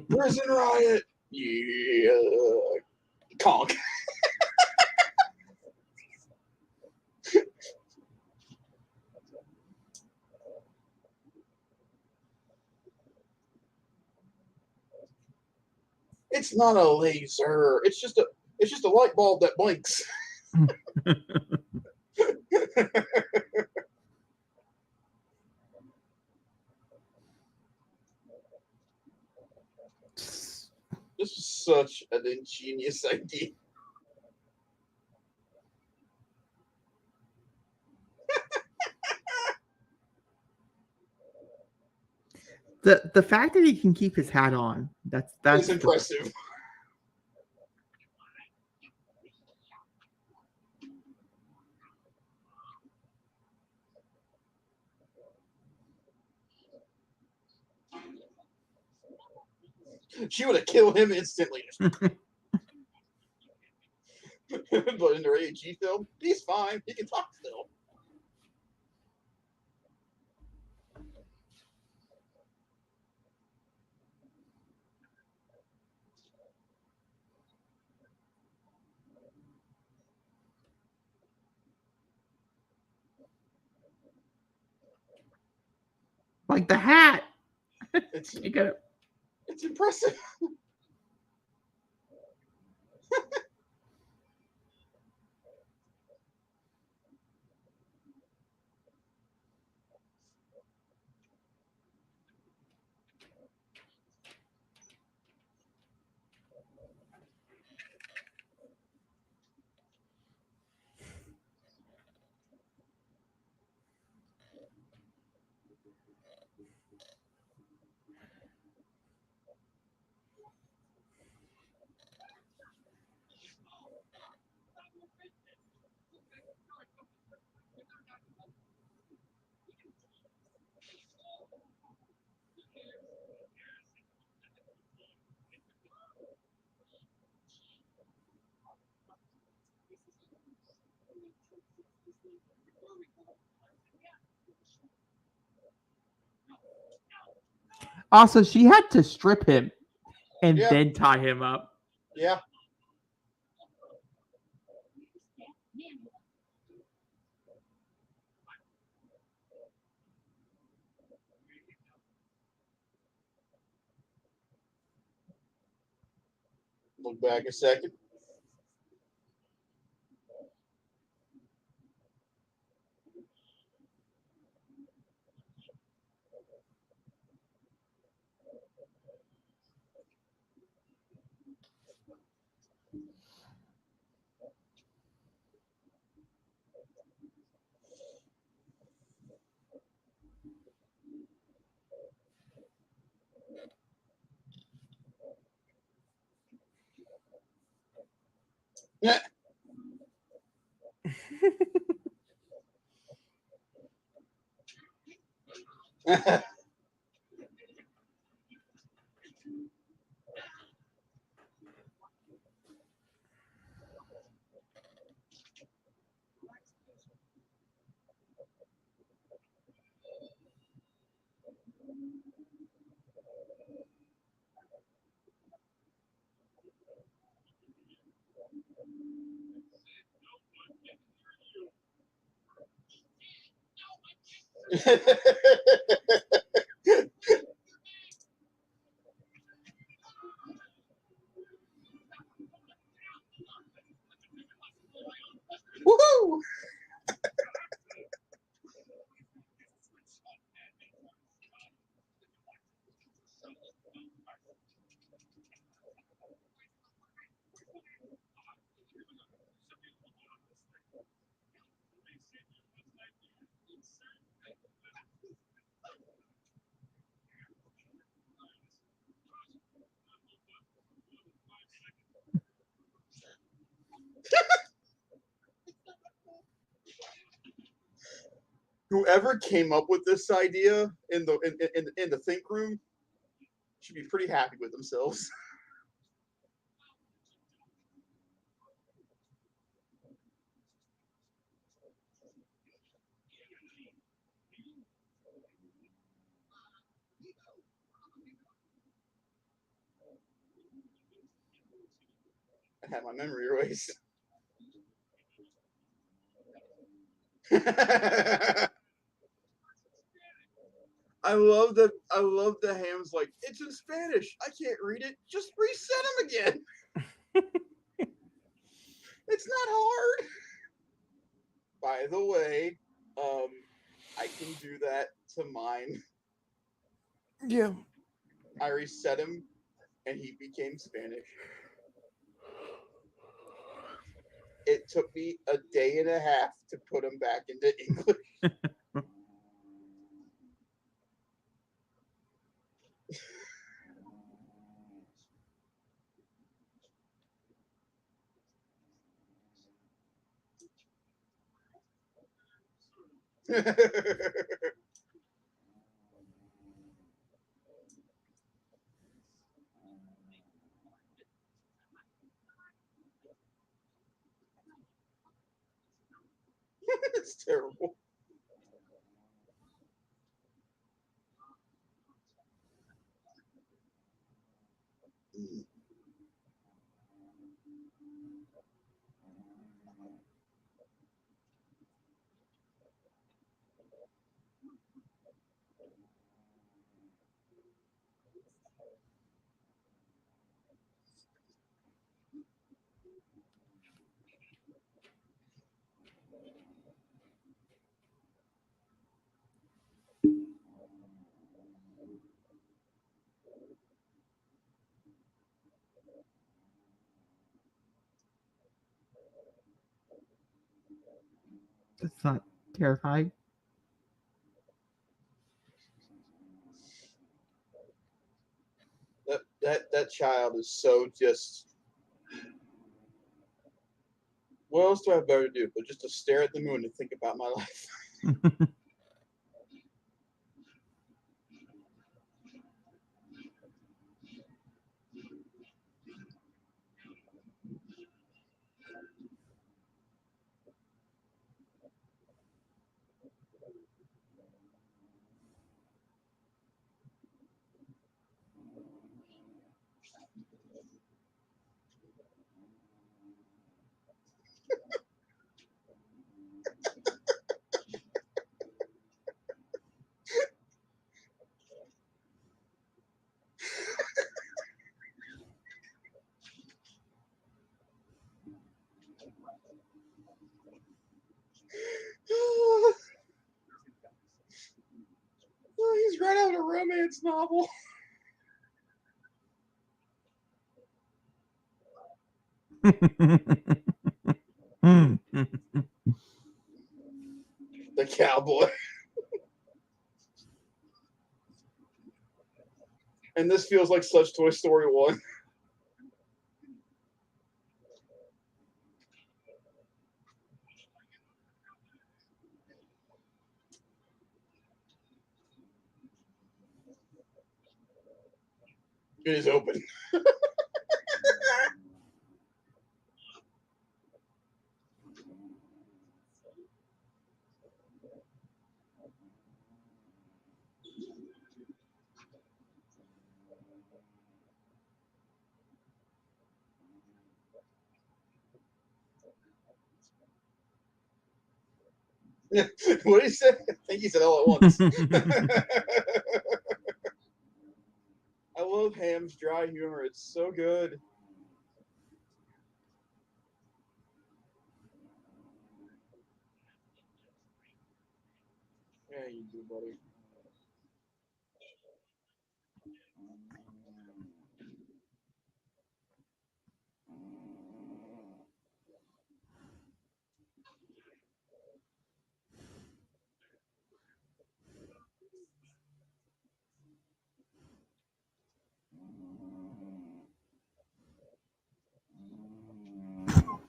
Prison riot. Yeah. Conk. It's not a laser. It's just a light bulb that blinks. This is such an ingenious idea. The fact that he can keep his hat on, that's impressive. She would have killed him instantly. But in the rated G film, he's fine. He can talk still. Like the hat. It's You got it. it's impressive. Also, she had to strip him and Yeah. then tie him up. Yeah. Look back a second. Yeah. Woohoo! Whoever came up with this idea in the think room should be pretty happy with themselves. I had my memory erased. I love the Ham's like, it's in Spanish. I can't read it. Just reset him again. It's not hard. By the way, I can do that to mine. Yeah. I reset him and he became Spanish. It took me a day and a half to put him back into English. That's terrible. That's not terrifying. That child is so just. What else do I have better to do but just to stare at the moon and think about my life? He's right out of a romance novel. The cowboy. And this feels like such Toy Story 1. It is open. What did he say? I think he said all at once. I love Ham's dry humor. It's so good. Yeah, you do, buddy.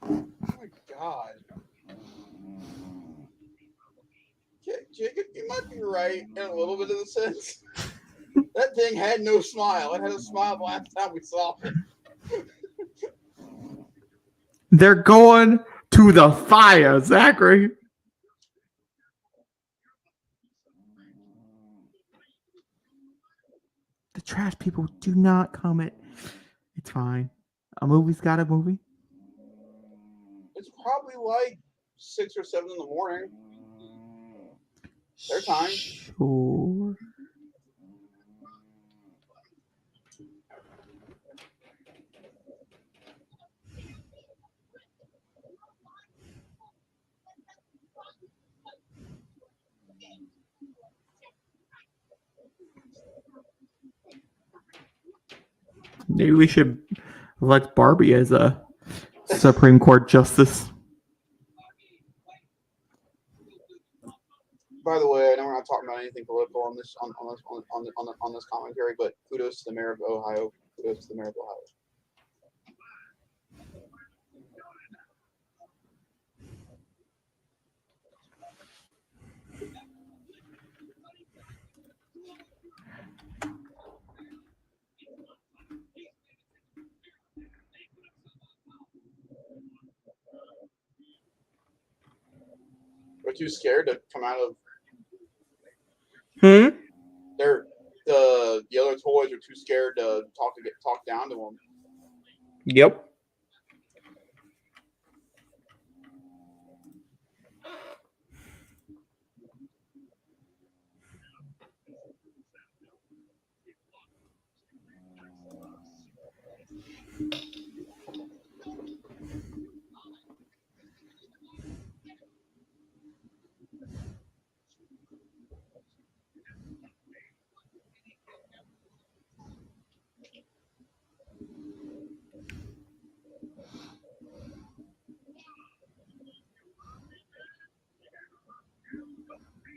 Oh my God. Jacob, you might be right in a little bit of the sense. That thing had no smile. It had a smile the last time we saw it. They're going to the fire, Zachary. The trash people do not comment. It's fine. A movie's got a movie. It's probably like 6 or 7 in the morning. Their time. Sure. Maybe we should elect Barbie as a Supreme Court justice. By the way, I know we're not talking about anything political on this on this commentary, but kudos to the mayor of Ohio. Kudos to the mayor of Ohio. too scared to come out of. Hmm. The other toys are too scared to talk down to them. Yep.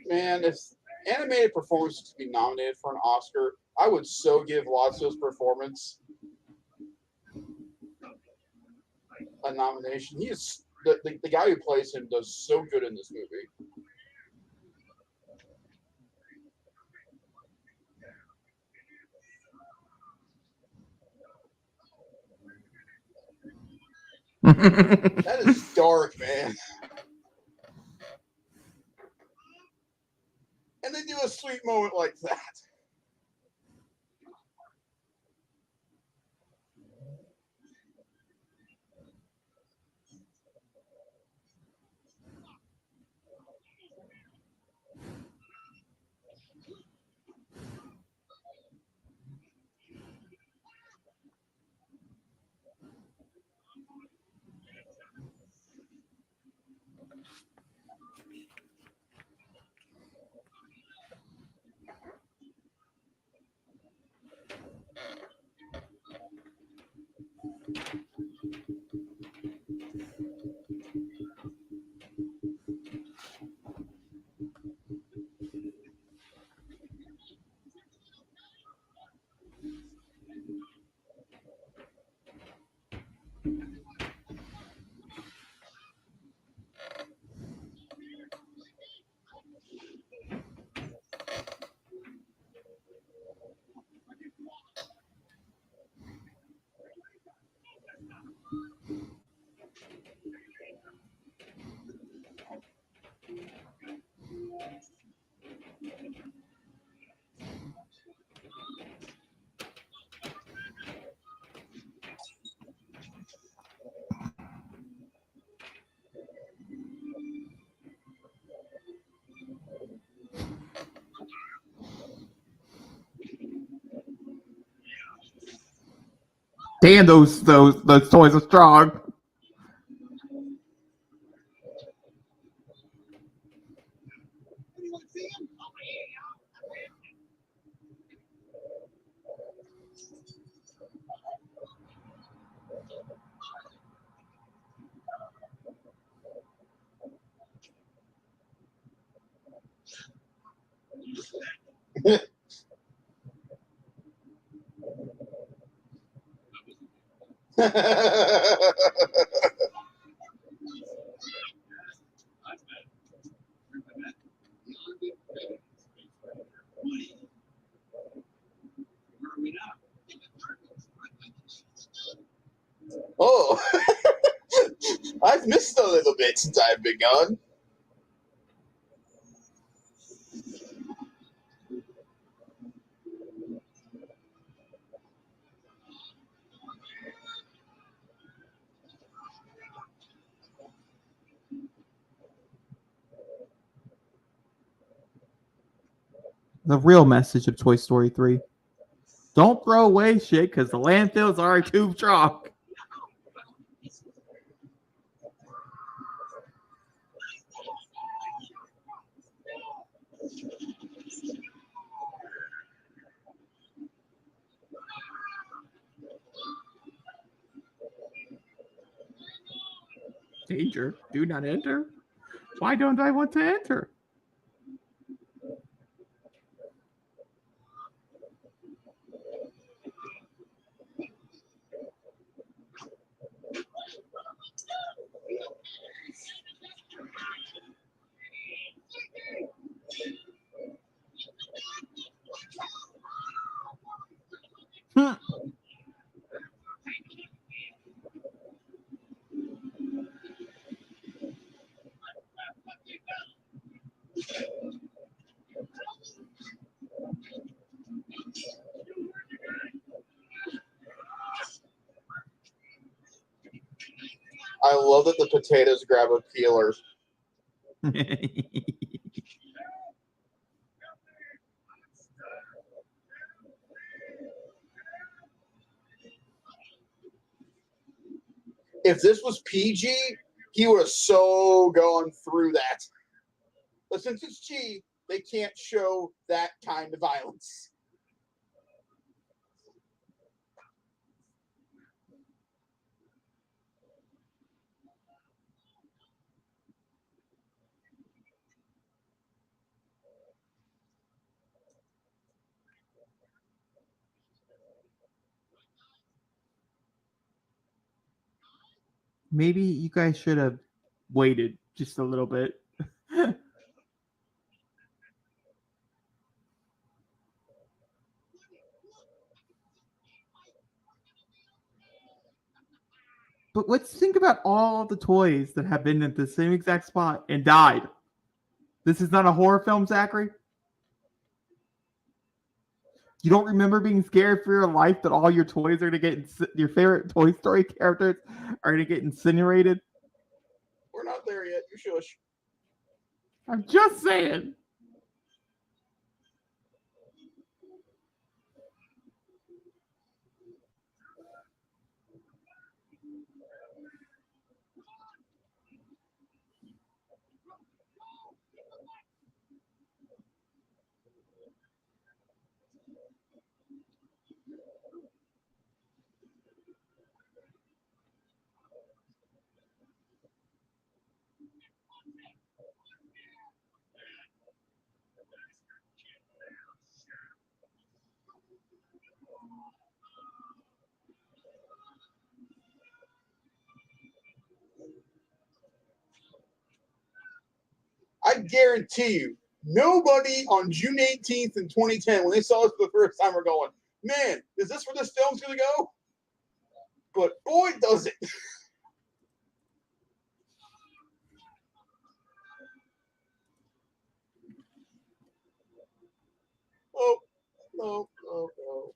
Man, if animated performance could be nominated for an Oscar, I would so give Lazio's performance a nomination. He is the guy who plays him does so good in this movie. That is dark, man. And they do a sweet moment like that. Damn, those toys are strong. Oh, I've missed a little bit since I've been gone. The real message of Toy Story 3. Don't throw away shit because the landfills are too strong. Danger. Do not enter. Why don't I want to enter? I love that the potatoes grab a peeler. If this was PG, he would have so gone through that. But since it's G, they can't show that kind of violence. Maybe you guys should have waited just a little bit. But let's think about all the toys that have been at the same exact spot and died. This is not a horror film, Zachary? You don't remember being scared for your life that all your toys are going to get, your favorite Toy Story characters are going to get incinerated? We're not there yet. You shush. I'm just saying. I guarantee you, nobody on June 18th in 2010, when they saw this for the first time, were going, man, is this where this film's going to go? But boy, does it. Oh, no, no, no.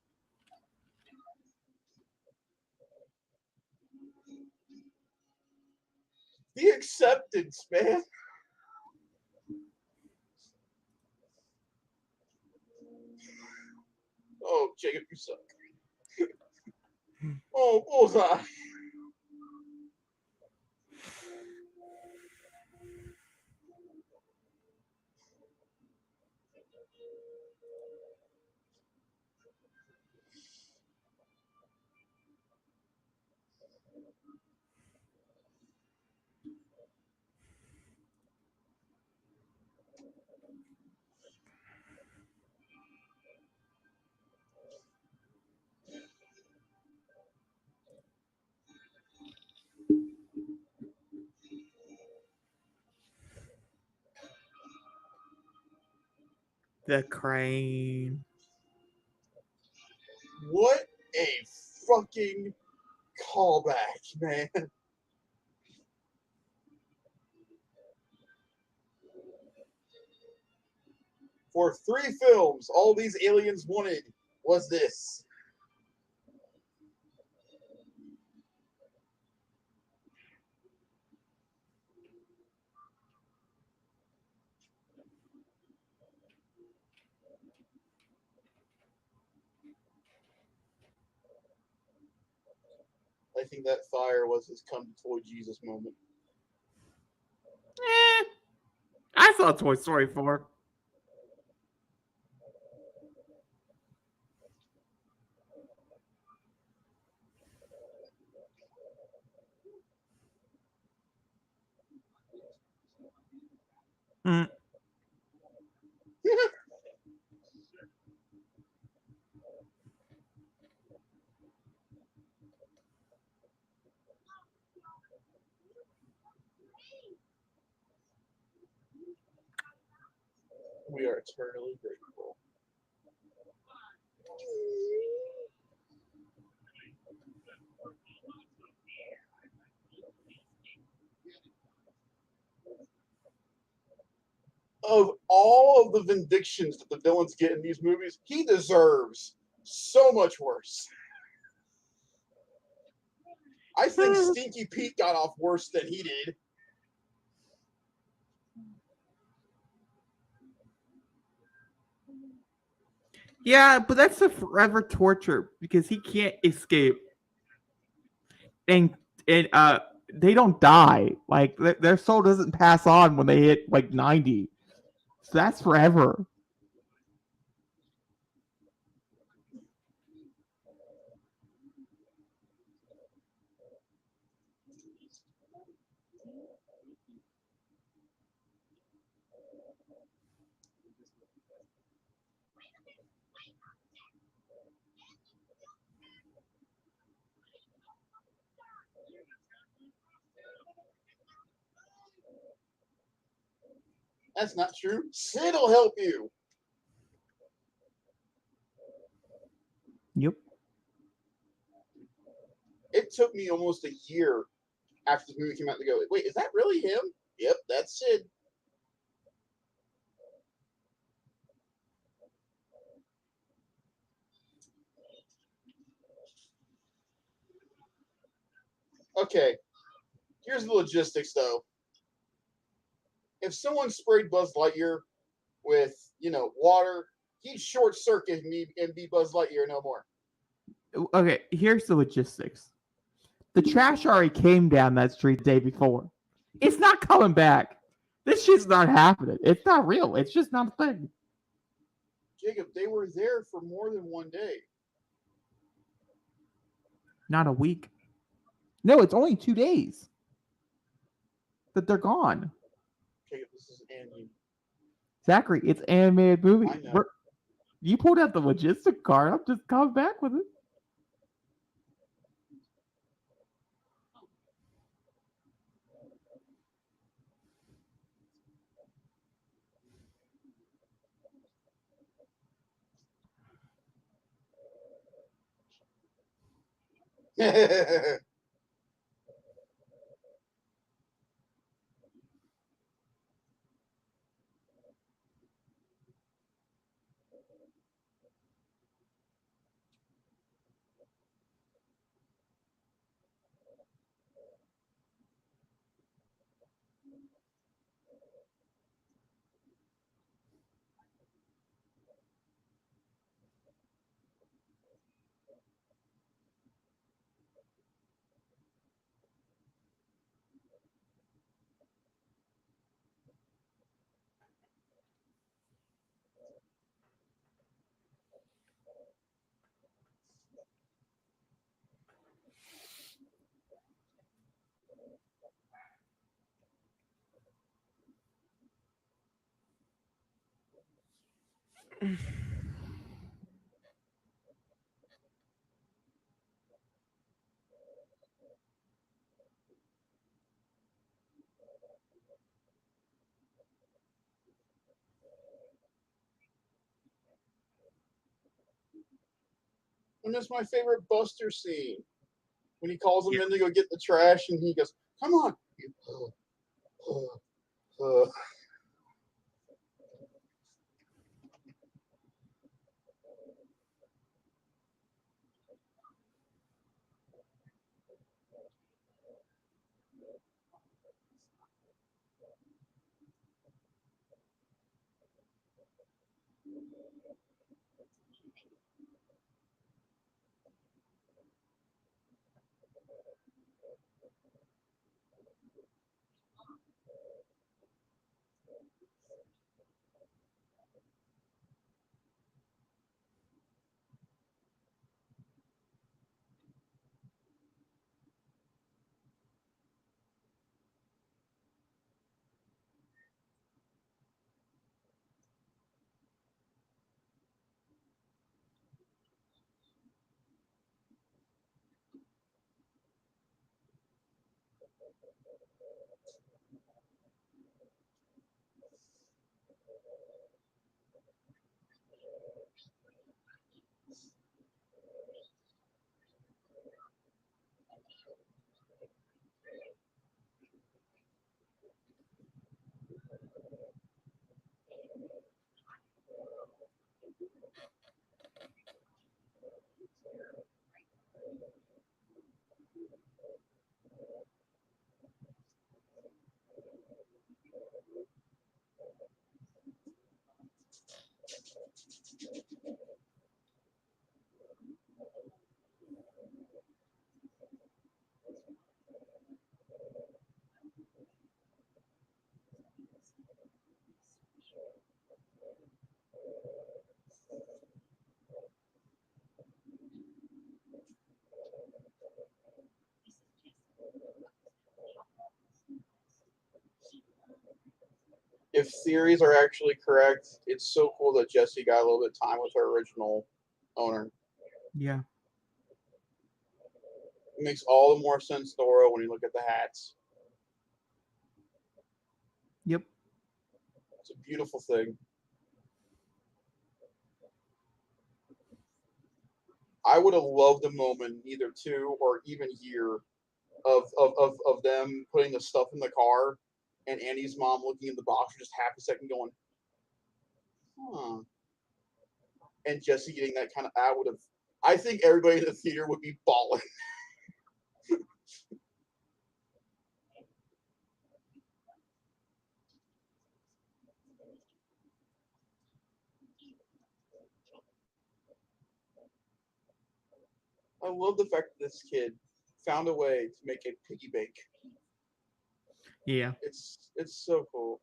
The acceptance, man. Oh, Jacob, you suck. Oh, bullseye. The crane. What a fucking callback, man. For 3 films, all these aliens wanted was this. I think that fire was his come to toy Jesus moment. I saw Toy Story 4. Mm. We are eternally grateful. of all of the vindictions that the villains get in these movies, he deserves so much worse. I think Stinky Pete got off worse than he did. Yeah, but that's a forever torture because he can't escape. And they don't die. Like their soul doesn't pass on when they hit like 90. So that's forever. That's not true. Sid'll help you. Yep. It took me almost a year after the movie came out to go, wait, is that really him? Yep, that's Sid. Okay, here's the logistics though. If someone sprayed Buzz Lightyear with, water, he'd short circuit me and be Buzz Lightyear no more. Okay, here's the logistics. The trash already came down that street the day before. It's not coming back. This shit's not happening. It's not real. It's just not a thing. Jacob, they were there for more than one day. Not a week. No, it's only 2 days that they're gone. Jacob, this is animated. Zachary, it's an animated movie. I know. You pulled out the logistic card. I'm just coming back with it. And that's my favorite Buster scene. When he calls him in to go get the trash and he goes, come on. if theories are actually correct, it's so cool that Jessie got a little bit of time with her original owner. Yeah. It makes all the more sense, Dora, when you look at the hats. Yep. It's a beautiful thing. I would have loved a moment, either two or even here, of them putting the stuff in the car and Andy's mom looking in the box for just half a second going, huh. And Jessie getting that kind of, I think everybody in the theater would be bawling. I love the fact that this kid found a way to make a piggy bank. Yeah. It's so cool.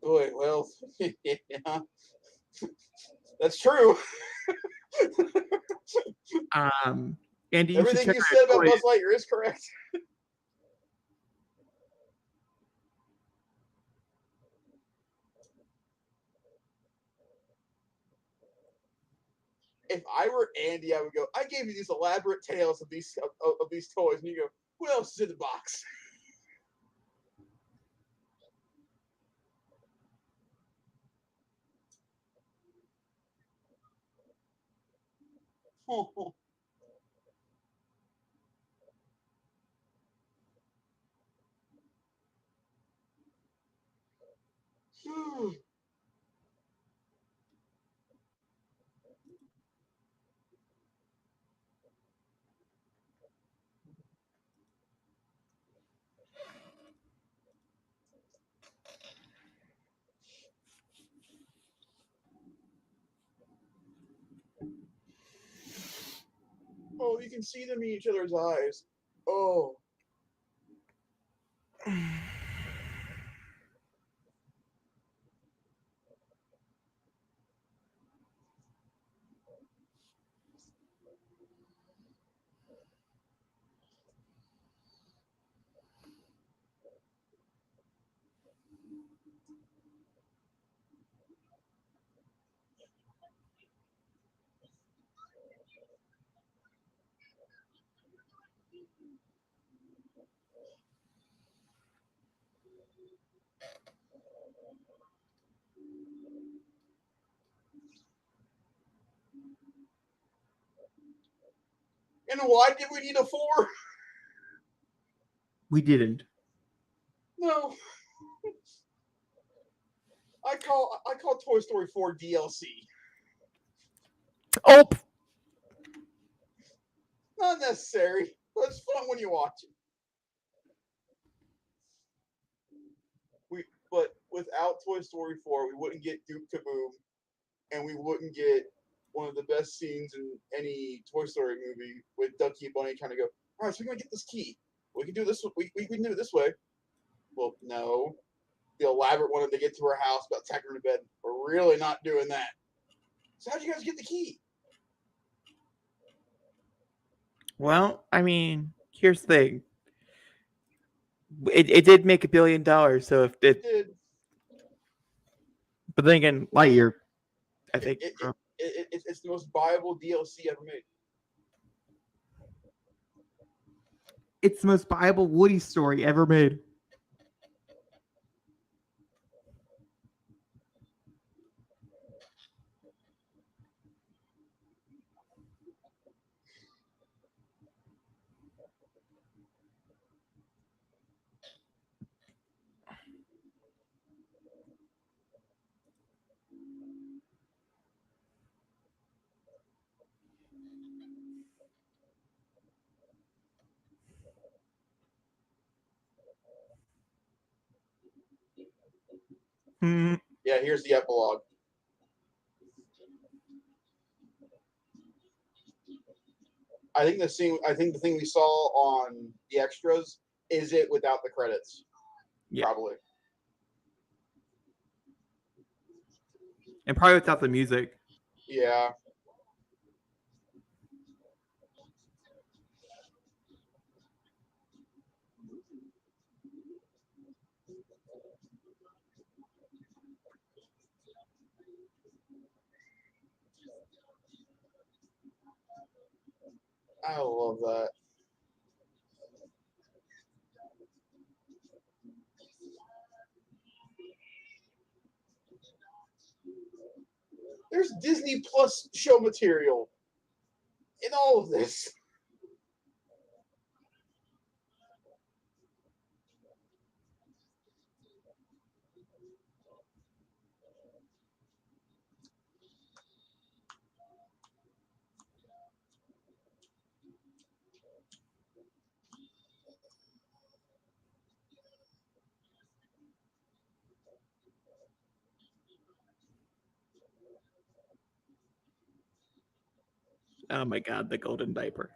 Boy, well, yeah, that's true. Andy, you should Everything check you out said about toys. Buzz Lightyear is correct. If I were Andy, I would go, I gave you these elaborate tales of these toys, and you go, what else is in the box? Oh, you can see them in each other's eyes. Oh. And why did we need a 4? We didn't. No. I call Toy Story 4 DLC. Oh, Not necessary, but it's fun when you watch it. But without Toy Story 4, we wouldn't get Duke Kaboom, and we wouldn't get one of the best scenes in any Toy Story movie with Ducky and Bunny trying to go, all right, so we're going to get this key. We can do this. We can do it this way. Well, no. The elaborate one to get to her house about taking her to bed. We're really not doing that. So how'd you guys get the key? well, I mean, here's the thing. It did make $1 billion, so if it Did but then again, Lightyear, I think it's the most viable DLC ever made. it's the most viable Woody story ever made. Yeah, here's the epilogue. I think the thing we saw on the extras is it without the credits. Yeah. Probably. And probably without the music. Yeah. I love that. There's Disney Plus show material in all of this. Oh my god, the golden diaper.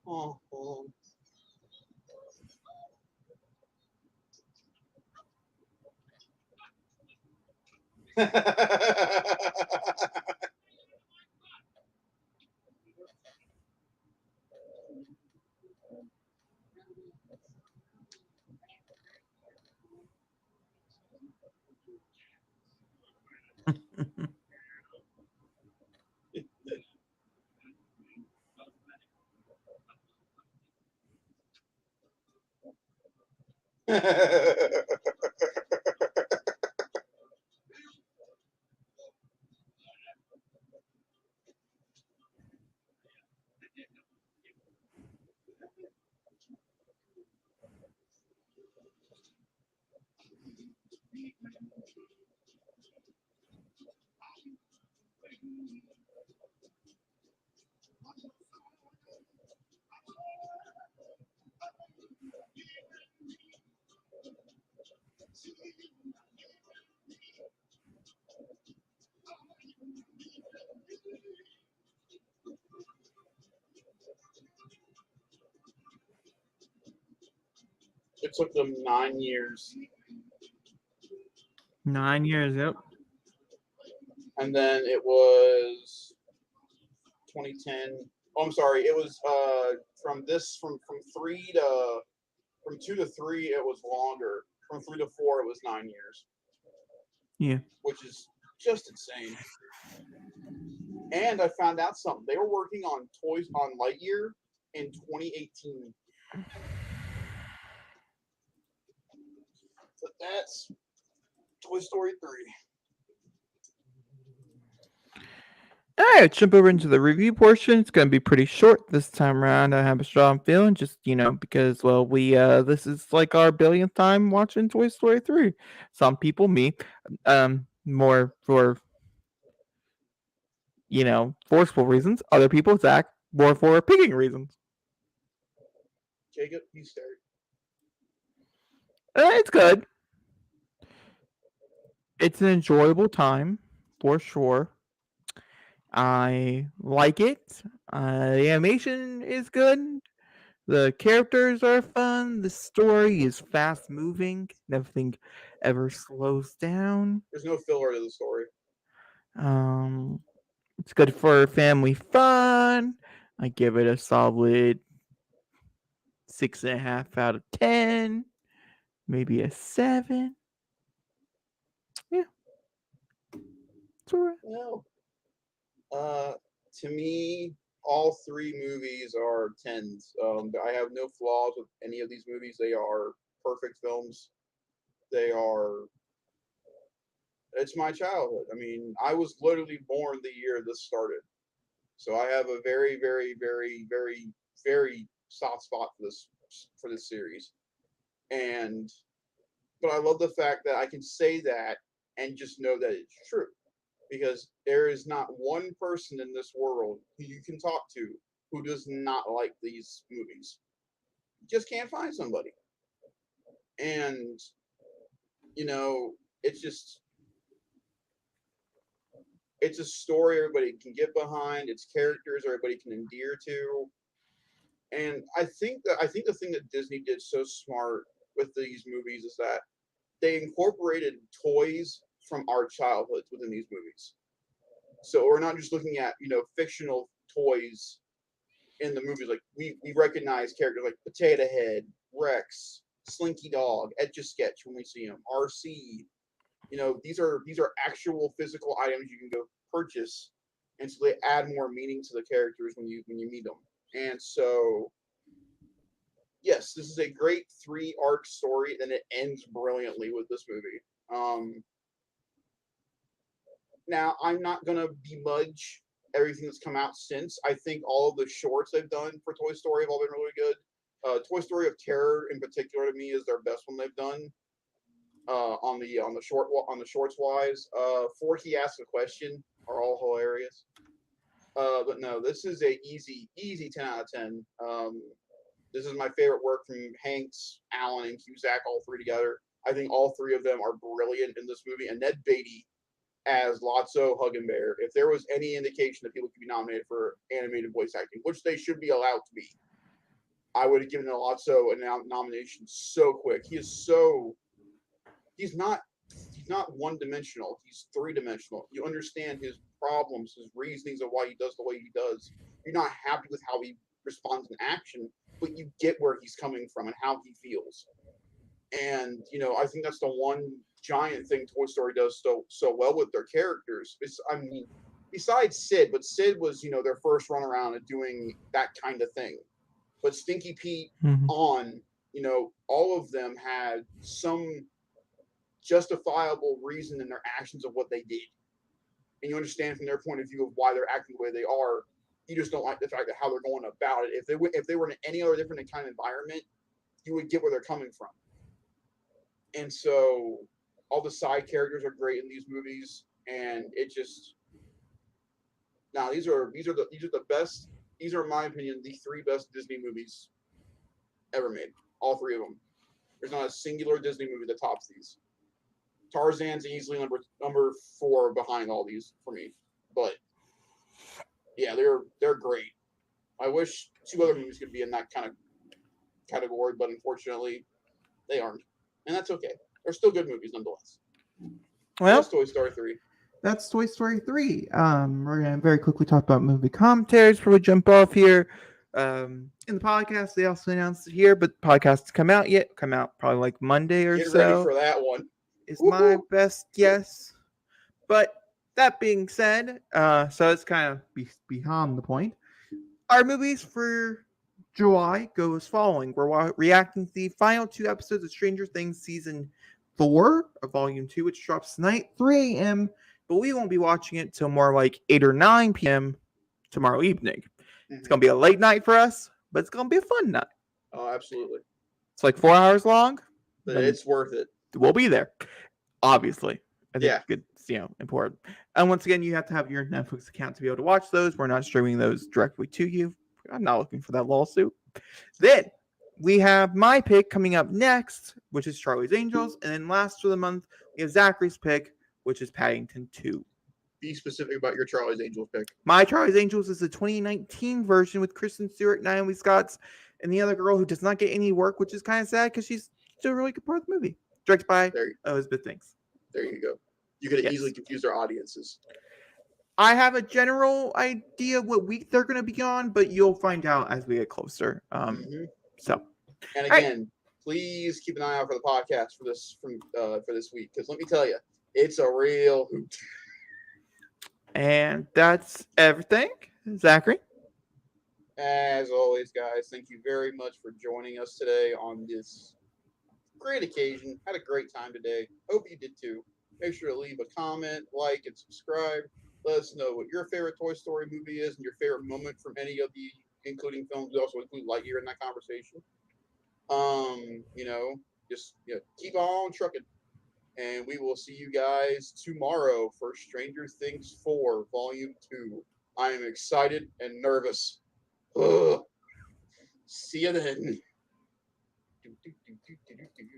Oh, oh. It took them 9 years. 9 years, yep. And then it was 2010. Oh, I'm sorry. It was from 2 to 3 it was longer. From 3 to 4 it was 9 years. Yeah. Which is just insane. And I found out something. They were working on Toys on Lightyear in 2018. So that's Toy Story 3. All right, let's jump over into the review portion. It's going to be pretty short this time around. I have a strong feeling, just because we this is like our billionth time watching Toy Story 3. Some people, me, more for forceful reasons. Other people, Zach, more for picking reasons. Jacob, you start. It's good. It's an enjoyable time for sure. I like it. The animation is good. The characters are fun. The story is fast moving. Nothing ever slows down. There's no filler to the story. It's good for family fun. I give it a solid 6.5 out of 10. Maybe a 7. Yeah. It's all right. Well, to me, all three movies are 10s. I have no flaws with any of these movies. They are perfect films. They are. It's my childhood. I mean, I was literally born the year this started, so I have a very, very, very, very, very soft spot for this series. And but I love the fact that I can say that and just know that it's true, because there is not one person in this world who you can talk to who does not like these movies. You just can't find somebody. And, you know, it's just, it's a story everybody can get behind, it's characters everybody can endear to. And I think the thing that Disney did so smart with these movies is that they incorporated toys from our childhoods within these movies. So we're not just looking at, fictional toys in the movies. Like we recognize characters like Potato Head, Rex, Slinky Dog, Etch a Sketch when we see them, RC. These are actual physical items you can go purchase, and so they add more meaning to the characters when you meet them. And so, yes, this is a great 3 arc story, and it ends brilliantly with this movie. Now, I'm not gonna begrudge everything that's come out since. I think all of the shorts they've done for Toy Story have all been really good. Toy Story of Terror, in particular, to me, is their best one they've done. On the shorts wise, Forky Asks a Question are all hilarious. But no, this is a easy 10 out of 10. This is my favorite work from Hanks, Allen, and Cusack, all three together. I think all three of them are brilliant in this movie, and Ned Beatty as Lotso Huggenbear. If there was any indication that people could be nominated for animated voice acting, which they should be allowed to be, I would have given Lotso a nomination so quick. He's not one dimensional. He's 3-dimensional. You understand his problems, his reasonings of why he does the way he does. You're not happy with how he responds in action, but you get where he's coming from and how he feels. And I think that's the one giant thing Toy Story does so well with their characters. Besides Sid, but Sid was their first run around at doing that kind of thing. But Stinky Pete on, all of them had some justifiable reason in their actions of what they did, and you understand from their point of view of why they're acting the way they are. You just don't like the fact that how they're going about it. If they were in any other different kind of environment, you would get where they're coming from. And so all the side characters are great in these movies, and it just these are the best. These are, in my opinion, the 3 best Disney movies ever made. All 3 of them. There's not a singular Disney movie that tops these. Tarzan's easily number 4 behind all these for me, but yeah, they're great. I wish 2 other movies could be in that kind of category, but unfortunately, they aren't, and that's okay. They're still good movies nonetheless. Well, that's Toy Story 3. That's Toy Story 3. We're going to very quickly talk about movie commentaries before we jump off here. In the podcast, they also announced it here, but the podcast has come out yet. Come out probably like Monday or Get so. ready for that one. Is my best guess. But that being said, so it's kind of beyond the point. Our movies for July go as following. We're reacting to the final 2 episodes of Stranger Things Season 4 of Volume 2, which drops tonight, 3 a.m., but we won't be watching it till more like 8 or 9 p.m. tomorrow evening. Mm-hmm. It's going to be a late night for us, but it's going to be a fun night. Oh, absolutely. It's like 4 hours long. But it's worth it. We'll be there, obviously. I think it's important. And once again, you have to have your Netflix account to be able to watch those. We're not streaming those directly to you. I'm not looking for that lawsuit. Then we have my pick coming up next, which is Charlie's Angels. And then last for the month, we have Zachary's pick, which is Paddington 2. Be specific about your Charlie's Angels pick. My Charlie's Angels is the 2019 version with Kristen Stewart, Naomi Scott, and the other girl who does not get any work, which is kind of sad because she's still a really good part of the movie. Directed by Elizabeth Banks. There you go. You could have easily confused our audiences. I have a general idea what week they're going to be on, but you'll find out as we get closer. So, And all right. again, please keep an eye out for the podcast for this week, because let me tell you, it's a real hoot. And that's everything. Zachary? As always, guys, thank you very much for joining us today on this great occasion. Had a great time today. Hope you did too. Make sure to leave a comment, like, and subscribe. Let us know what your favorite Toy Story movie is and your favorite moment from any of the including films. We also include Lightyear in that conversation. Just keep on trucking. And we will see you guys tomorrow for Stranger Things 4, Volume 2. I am excited and nervous. Ugh. See you then.